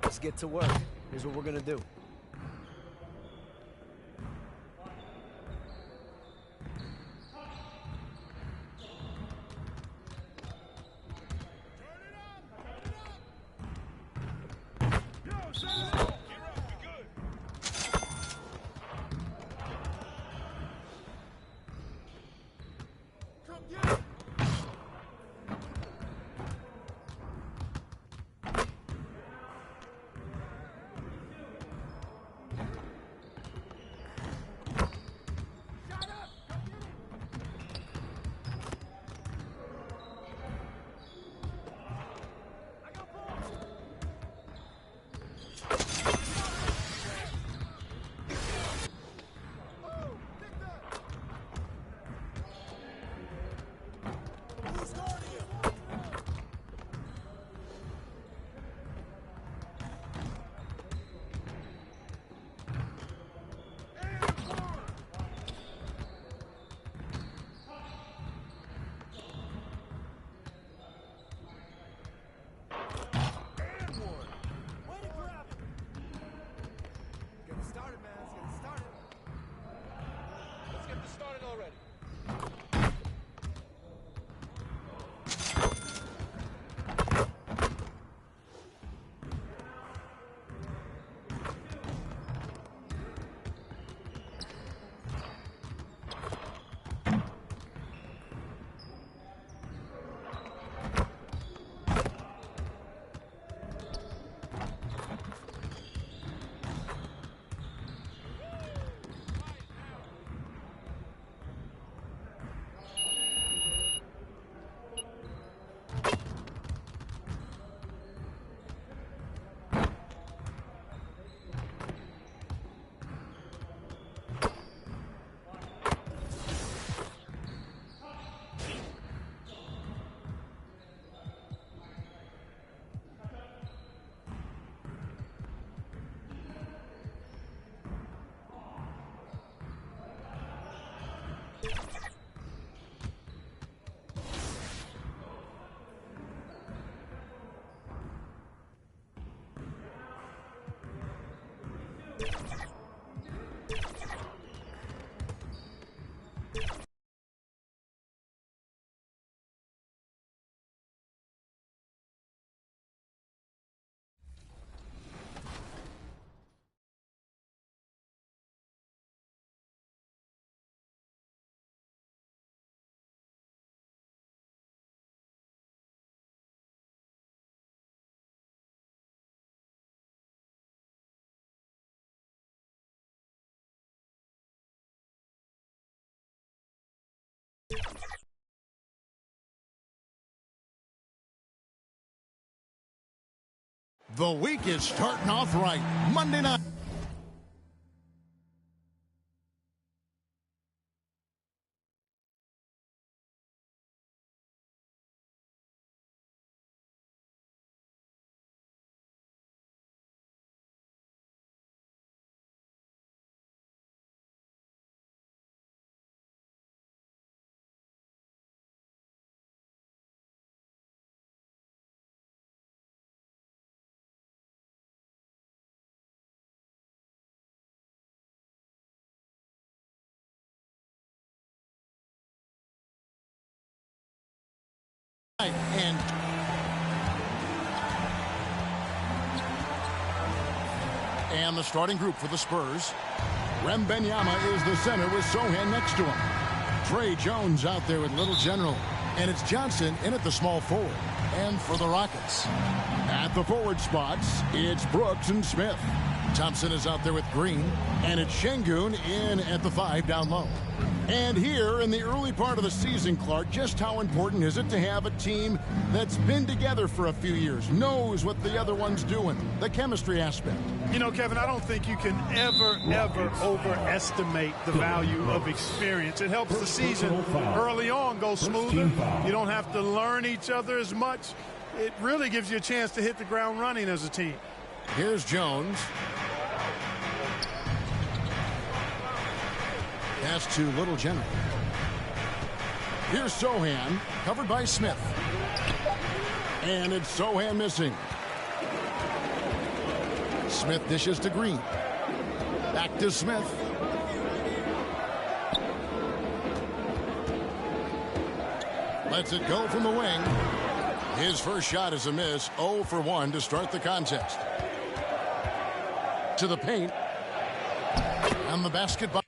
Let's get to work. Here's what we're gonna do. The week is starting off right. Monday night. And the starting group for the Spurs. Wembanyama is the center with Sohan next to him. Trey Jones out there with Little General. And it's Johnson in at the small forward. And for the Rockets, at the forward spots, it's Brooks and Smith. Thompson is out there with Green. And it's Şengün in at the 5 down low. And here in the early part of the season, Clark, just how important is it to have a team that's been together for a few years, knows what the other one's doing, the chemistry aspect? You know, Kevin, I don't think you can ever overestimate the value of experience. It helps the season early on go smoother. You don't have to learn each other as much. It really gives you a chance to hit the ground running as a team. Here's Jones. Pass to Little General. Here's Sohan, covered by Smith. And it's Sohan missing. Smith dishes to Green. Back to Smith. Lets it go from the wing. His first shot is a miss. 0 for 1 to start the contest. To the paint. And the basketball.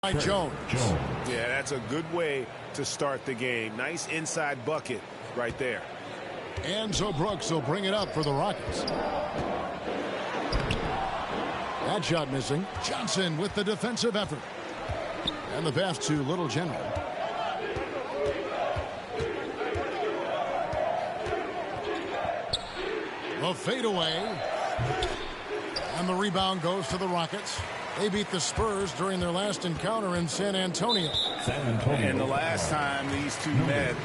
By Jones. Yeah, that's a good way to start the game. Nice inside bucket right there. And so Brooks will bring it up for the Rockets. That shot missing. Johnson with the defensive effort. And the pass to Little General. The fadeaway. And the rebound goes to the Rockets. They beat the Spurs during their last encounter in San Antonio. And the last time these two met,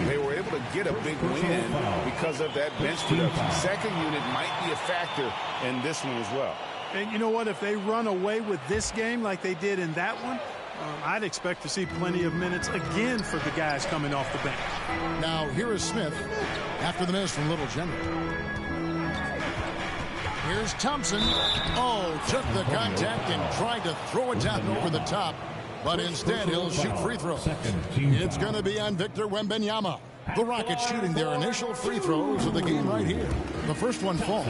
they were able to get a big win because of that bench production. Second unit might be a factor in this one as well. And you know what? If they run away with this game like they did in that one, I'd expect to see plenty of minutes again for the guys coming off the bench. Now, here is Smith after the miss from Little General. Here's Thompson. Oh, took the contact and tried to throw it down over the top. But instead, he'll shoot free throws. It's going to be on Victor Wembanyama. The Rockets shooting their initial free throws of the game right here. The first one falls.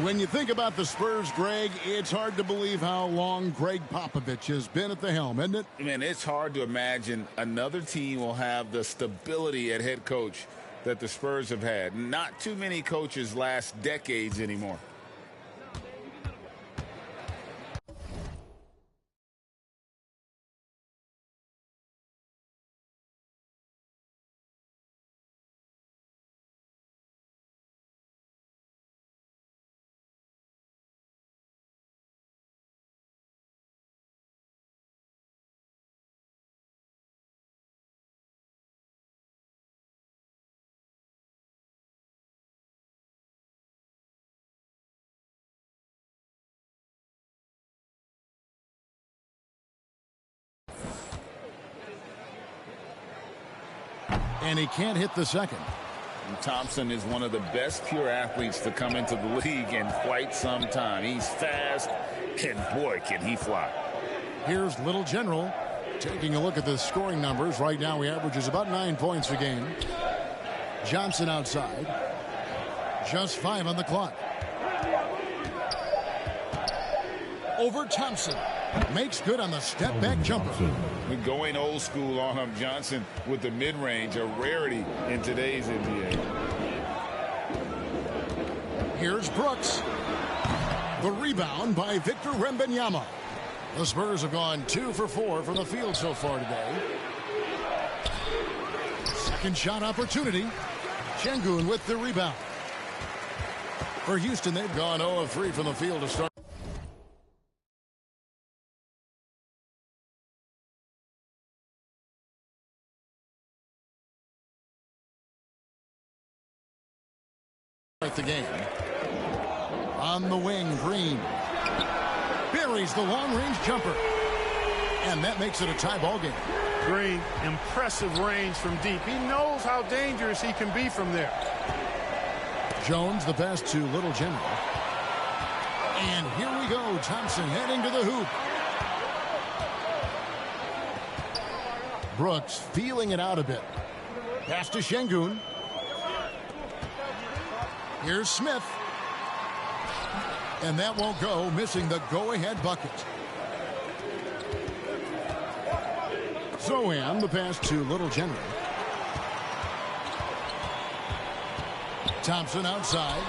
When you think about the Spurs, Greg, it's hard to believe how long Greg Popovich has been at the helm, isn't it? Man, it's hard to imagine another team will have the stability at head coach that the Spurs have had. Not too many coaches last decades anymore. And he can't hit the second. And Thompson is one of the best pure athletes to come into the league in quite some time. He's fast, and boy, can he fly. Here's Little General taking a look at the scoring numbers. Right now, he averages about 9 points a game. Johnson outside. Just 5 on the clock. Over Thompson. Makes good on the step-back jumper. We're going old school on him. Johnson with the mid-range, a rarity in today's NBA. Here's Brooks. The rebound by Victor Wembanyama. The Spurs have gone 2 for 4 from the field so far today. Second shot opportunity. Şengün with the rebound. For Houston, they've gone 0 of 3 from the field to start. The game. On the wing, Green buries the long-range jumper, and that makes it a tie ball game. Green, impressive range from deep. He knows how dangerous he can be from there. Jones the pass to Little General, and here we go. Thompson heading to the hoop. Brooks feeling it out a bit. Pass to Şengün. Here's Smith. And that won't go, missing the go-ahead bucket. Sohan, the pass to Little General. Thompson outside.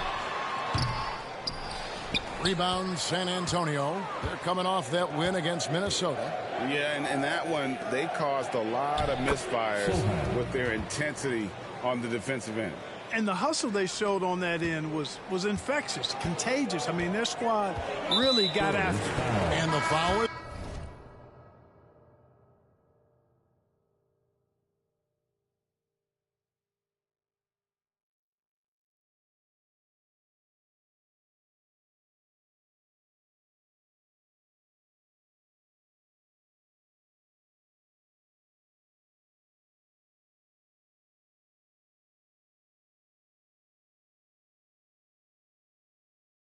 Rebound, San Antonio. They're coming off that win against Minnesota. Yeah, and that one, they caused a lot of misfires with their intensity on the defensive end. And the hustle they showed on that end was infectious, contagious. I mean, their squad really got after it. And the foul.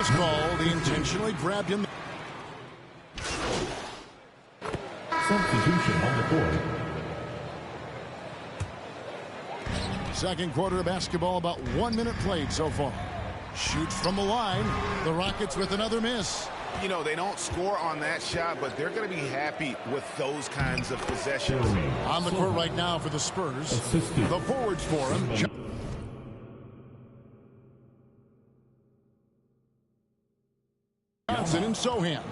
Called. He intentionally grabbed him. Substitution on the court. Second quarter of basketball, about 1 minute played so far. Shoots from the line. The Rockets with another miss. You know, they don't score on that shot, but they're going to be happy with those kinds of possessions. On the court right now for the Spurs. The forwards for him. Johnson and Sohan.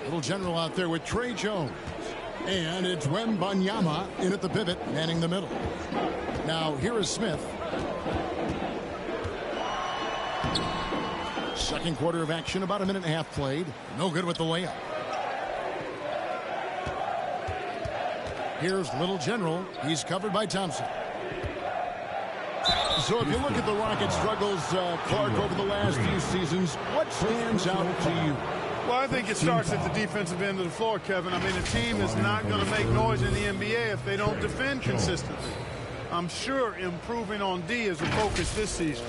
Little General out there with Trey Jones. And it's Wembanyama in at the pivot, manning the middle. Now here is Smith. Second quarter of action, about 1.5 minutes played. No good with the layup. Here's Little General. He's covered by Thompson. So if you look at the Rockets' struggles, Clark, over the last few seasons, what stands out to you? Well, I think it starts at the defensive end of the floor, Kevin. I mean, a team is not going to make noise in the NBA if they don't defend consistently. I'm sure improving on D is a focus this season.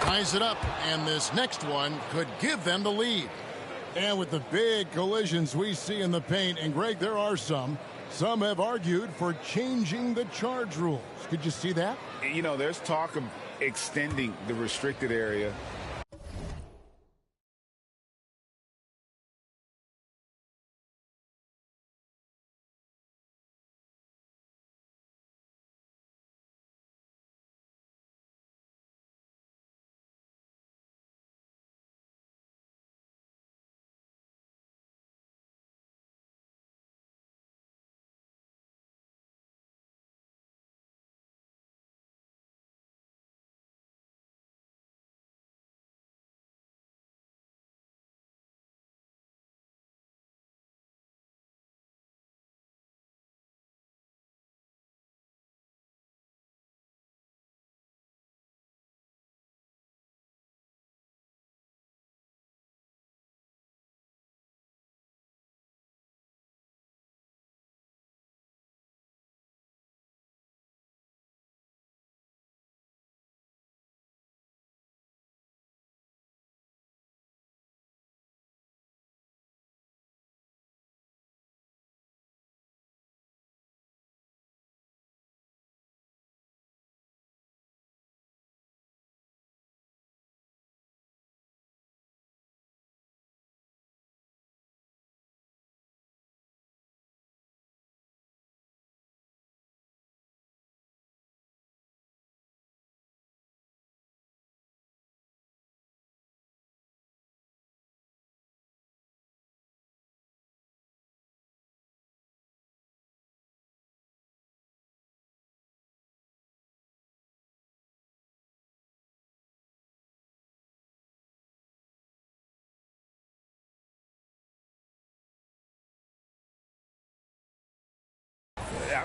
Ties it up, and this next one could give them the lead. And with the big collisions we see in the paint, and Greg, there are some have argued for changing the charge rules. Could you see that? You know, there's talk of extending the restricted area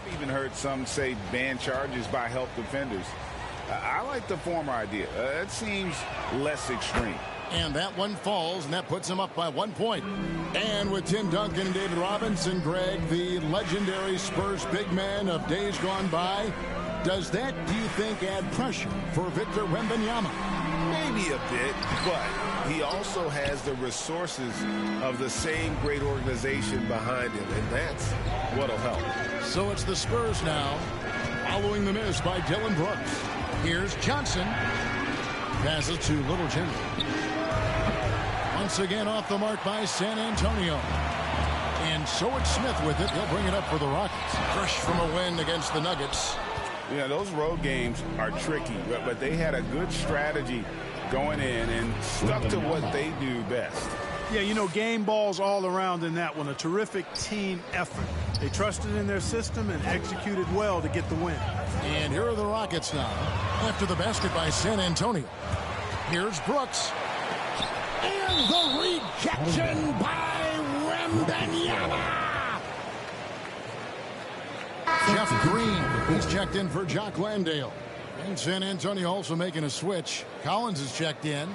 I've even heard some say ban charges by help defenders. I like the former idea. It seems less extreme. And that one falls, and that puts him up by 1 point. And with Tim Duncan and David Robinson, Greg, the legendary Spurs big man of days gone by, does that, do you think, add pressure for Victor Wembanyama? Maybe a bit, but he also has the resources of the same great organization behind him, and that's what'll help. So it's the Spurs now, following the miss by Dylan Brooks. Here's Johnson. Passes to Little General. Once again off the mark by San Antonio. And so it's Smith with it. He'll bring it up for the Rockets. Fresh from a win against the Nuggets. Yeah, those road games are tricky, but they had a good strategy going in and stuck to what they do best. Yeah, you know, game balls all around in that one. A terrific team effort. They trusted in their system and executed well to get the win. And here are the Rockets now. After the basket by San Antonio. Here's Brooks. And the rejection by Wembanyama. Jeff Green, he's checked in for Jock Landale. And San Antonio also making a switch. Collins is checked in.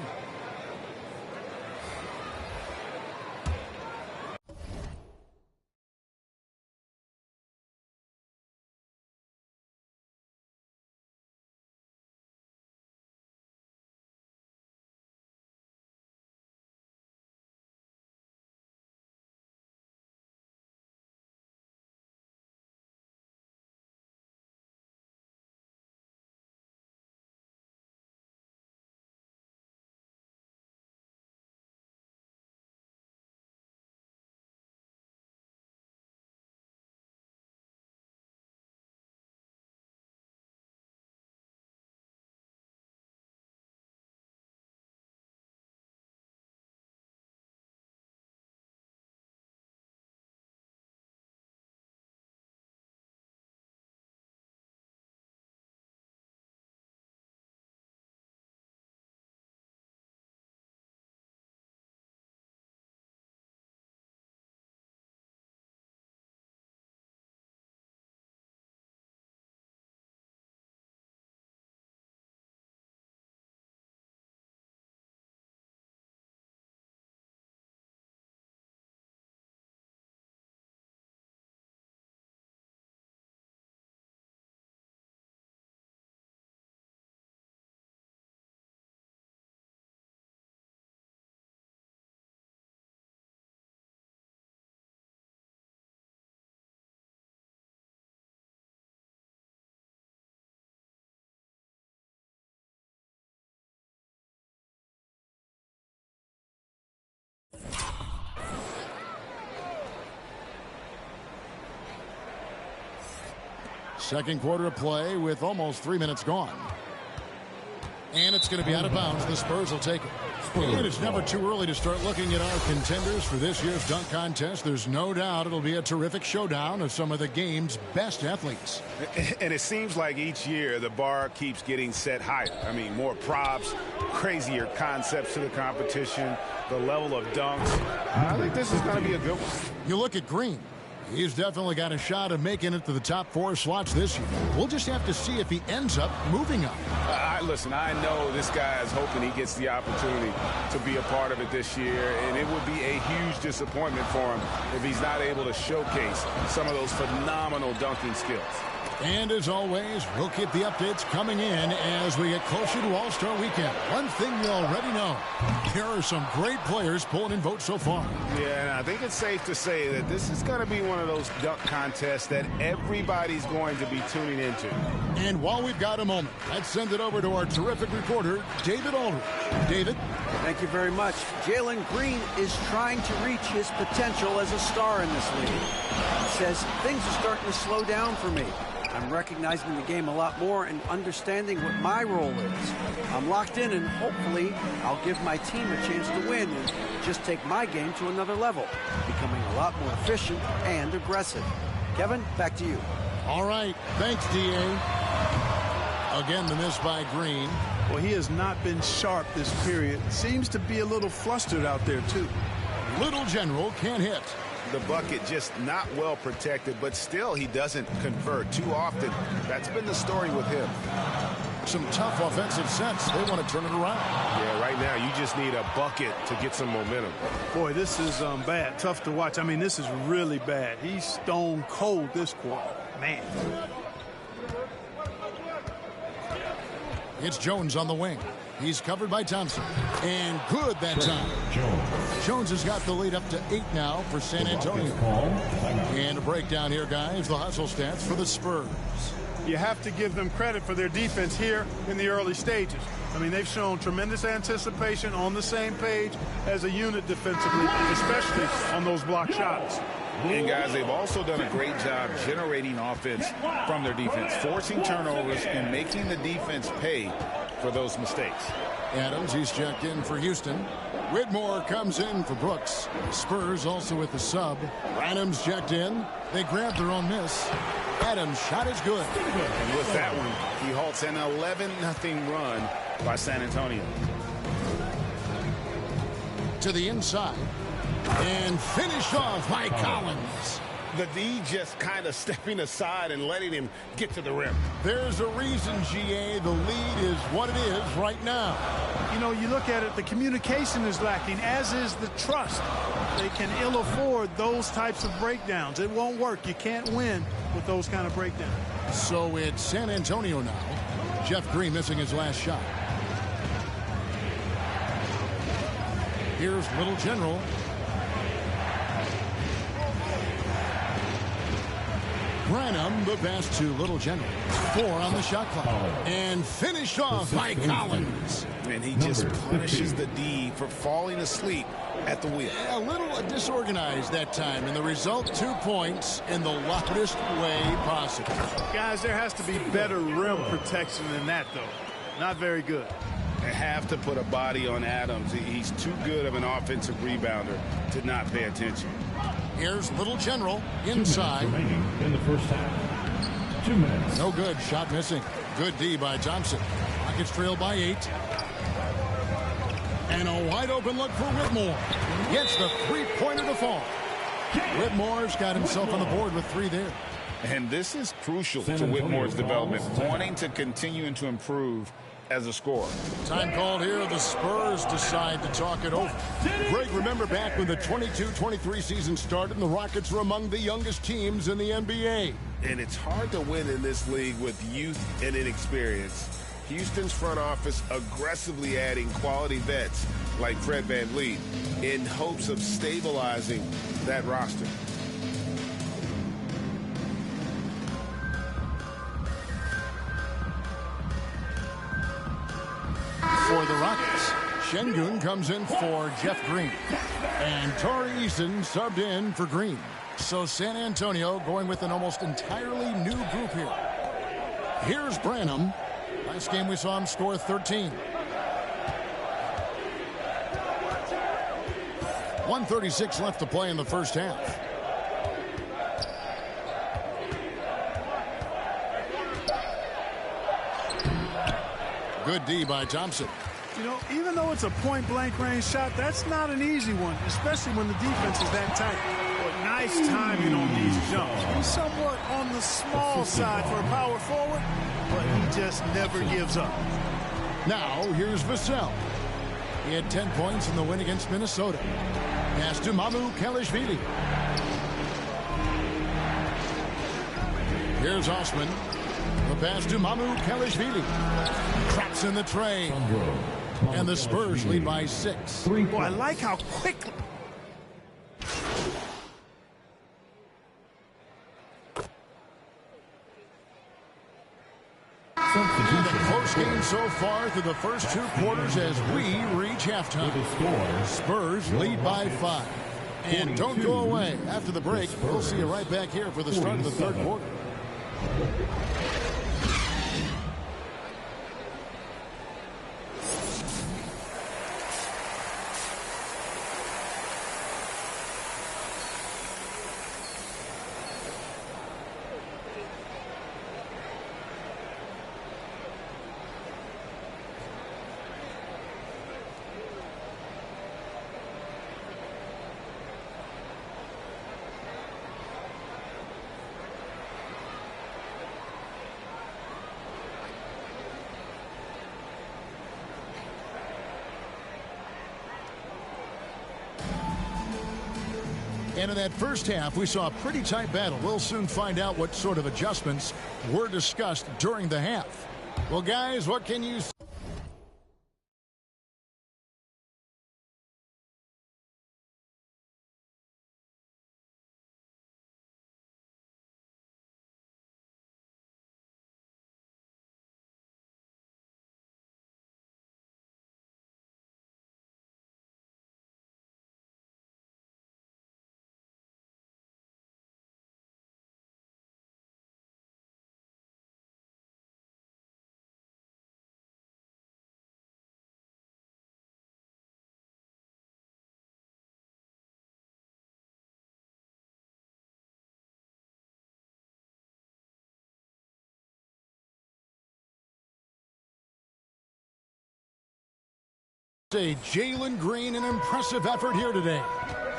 Second quarter of play with almost 3 minutes gone. And it's going to be out of bounds. The Spurs will take it. And it's never too early to start looking at our contenders for this year's dunk contest. There's no doubt it'll be a terrific showdown of some of the game's best athletes. And it seems like each year the bar keeps getting set higher. I mean, more props, crazier concepts to the competition, the level of dunks. I think this is going to be a good one. You look at Green. He's definitely got a shot of making it to the top 4 slots this year. We'll just have to see if he ends up moving up. Listen, I know this guy is hoping he gets the opportunity to be a part of it this year, and it would be a huge disappointment for him if he's not able to showcase some of those phenomenal dunking skills. And as always, we'll keep the updates coming in as we get closer to All-Star Weekend. One thing you already know, there are some great players pulling in votes so far. Yeah, and I think it's safe to say that this is going to be one of those dunk contests that everybody's going to be tuning into. And while we've got a moment, let's send it over to our terrific reporter, David Aldridge. David? Thank you very much. Jalen Green is trying to reach his potential as a star in this league. He says, things are starting to slow down for me. I'm recognizing the game a lot more and understanding what my role is. I'm locked in, and hopefully I'll give my team a chance to win and just take my game to another level, becoming a lot more efficient and aggressive. Kevin, back to you. All right. Thanks, D.A. Again, the miss by Green. Well, he has not been sharp this period. Seems to be a little flustered out there, too. Little General can't hit. the bucket, just not well protected, but still he doesn't convert too often. That's been the story with him. Some tough offensive sets. They want to turn it around. Yeah, right now you just need a bucket to get some momentum. Boy, this is bad. Tough to watch. I mean, this is really bad. He's stone cold this quarter. Man. It's Jones on the wing. He's covered by Thompson. And good that time. Jones has got the lead up to 8 now for San Antonio. And a breakdown here, guys. The hustle stats for the Spurs. You have to give them credit for their defense here in the early stages. I mean, they've shown tremendous anticipation, on the same page as a unit defensively, especially on those block shots. And guys, they've also done a great job generating offense from their defense, forcing turnovers and making the defense pay for those mistakes. Adams, he's checked in for Houston. Whitmore comes in for Brooks. Spurs also with the sub. Adams checked in. They grabbed their own miss. Adams' shot is good. And with that one, he halts an 11-0 run by San Antonio. To the inside. And finished off by Collins. The D just kind of stepping aside and letting him get to the rim. There's a reason, GA, the lead is what it is right now. You know, you look at it, the communication is lacking, as is the trust. They can ill afford those types of breakdowns. It won't work. You can't win with those kind of breakdowns. So it's San Antonio now. Jeff Green missing his last shot. Here's Little General. Branham, the pass to Little General. 4 on the shot clock. And finished off by Collins. And he just punishes the D for falling asleep at the wheel. A little disorganized that time, and the result 2 points in the loudest way possible. Guys, there has to be better rim protection than that, though. Not very good. They have to put a body on Adams. He's too good of an offensive rebounder to not pay attention. Here's Little General inside. 2 minutes remaining in the first half. 2 minutes. No good. Shot missing. Good D by Thompson. Rockets trail by 8. And a wide open look for Whitmore. Gets the three-pointer to fall. Whitmore's got himself on the board with 3 there. And this is crucial to Whitmore's development, wanting to continue and to improve as a scorer. Time called here. The Spurs decide to talk it over. Greg, remember back when the 22-23 season started and the Rockets were among the youngest teams in the NBA. And it's hard to win in this league with youth and inexperience. Houston's front office aggressively adding quality vets like Fred VanVleet in hopes of stabilizing that roster. For the Rockets, Şengün comes in for Jeff Green. And Tari Eason subbed in for Green. So San Antonio going with an almost entirely new group here. Here's Branham. Last game we saw him score 13. 1:36 left to play in the first half. Good D by Thompson. You know, even though it's a point-blank range shot, that's not an easy one, especially when the defense is that tight. But nice timing on these jumps. He's somewhat on the small side for a power forward, but he just never gives up. Now, here's Vassell. He had 10 points in the win against Minnesota. Pass to Mamu Kelishvili. Here's Osman. The pass to Mamu Kelishvili. Traps in the tray. And the Spurs lead by 6. Boy, I like how quickly. The close game so far through the first 2 quarters as we reach halftime. Spurs lead by 5. And don't go away. After the break, we'll see you right back here for the start of the third quarter. And in that first half, we saw a pretty tight battle. We'll soon find out what sort of adjustments were discussed during the half. Well, guys, what can you say? Jalen Green, an impressive effort here today.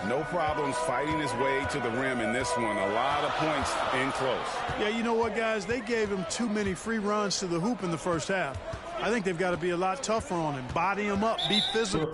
No problems fighting his way to the rim in this one. A lot of points in close. Yeah, you know what, guys? They gave him too many free runs to the hoop in the first half. I think they've got to be a lot tougher on him. Body him up, be physical.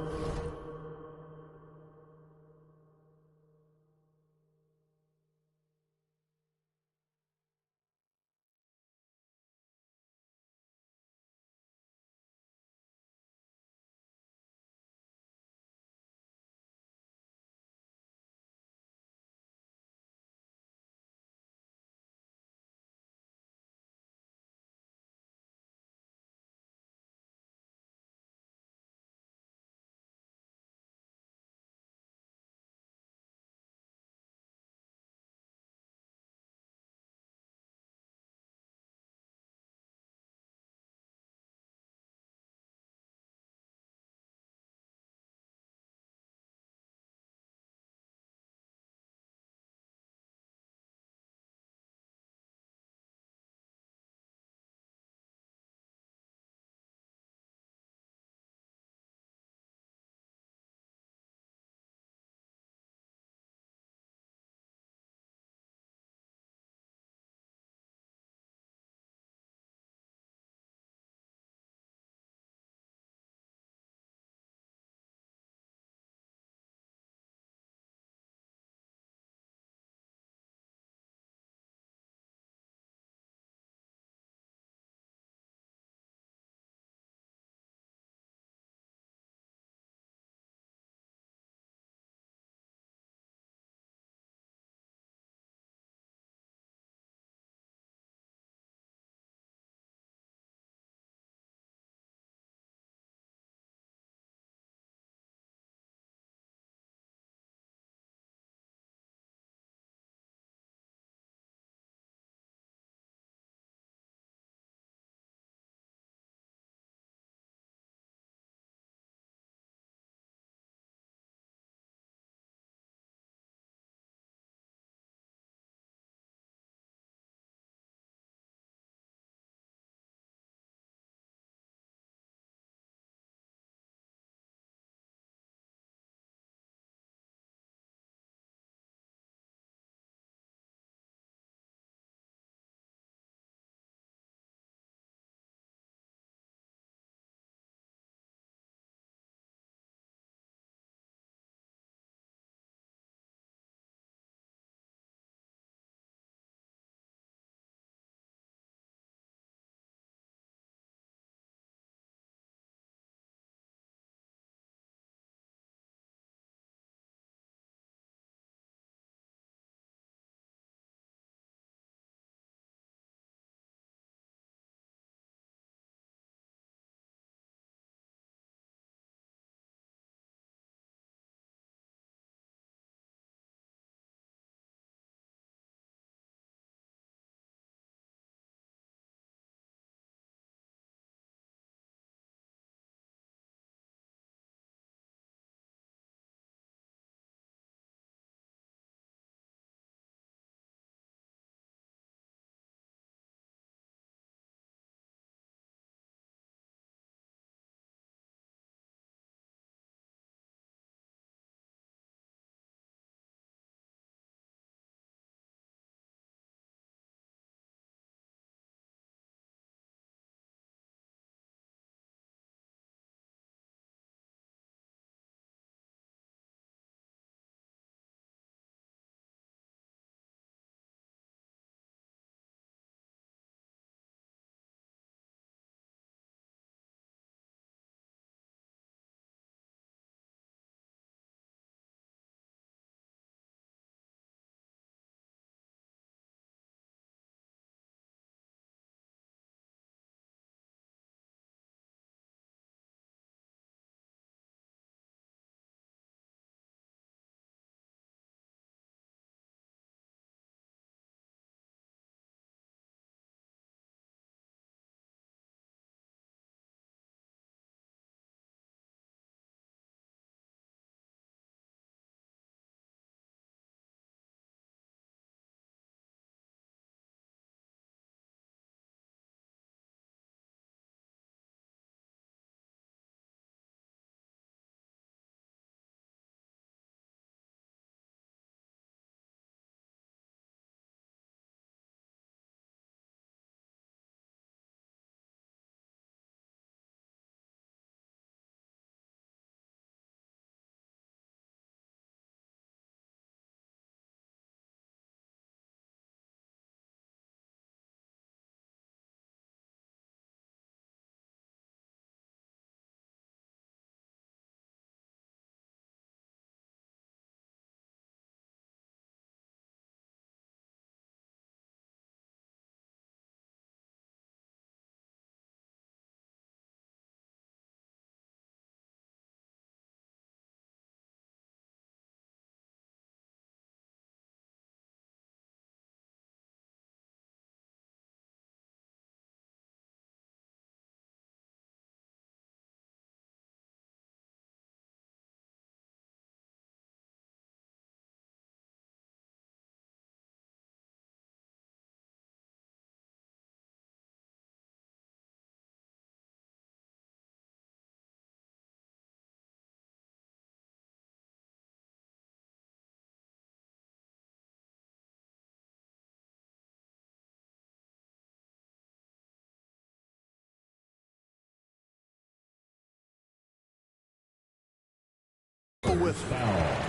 with.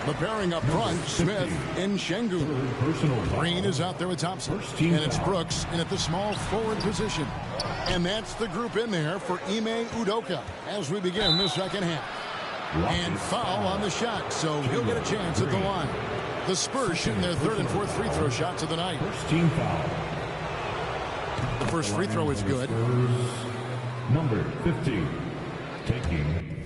The pairing up front, Smith and Şengün. Green is out there with Thompson. And it's Brooks in at the small forward position. And that's the group in there for Ime Udoka as we begin the second half. And foul on the shot, so he'll get a chance at the line. The Spurs shooting their third and fourth free throw shots of the night. First team foul. The first free throw is good. Number 15, taking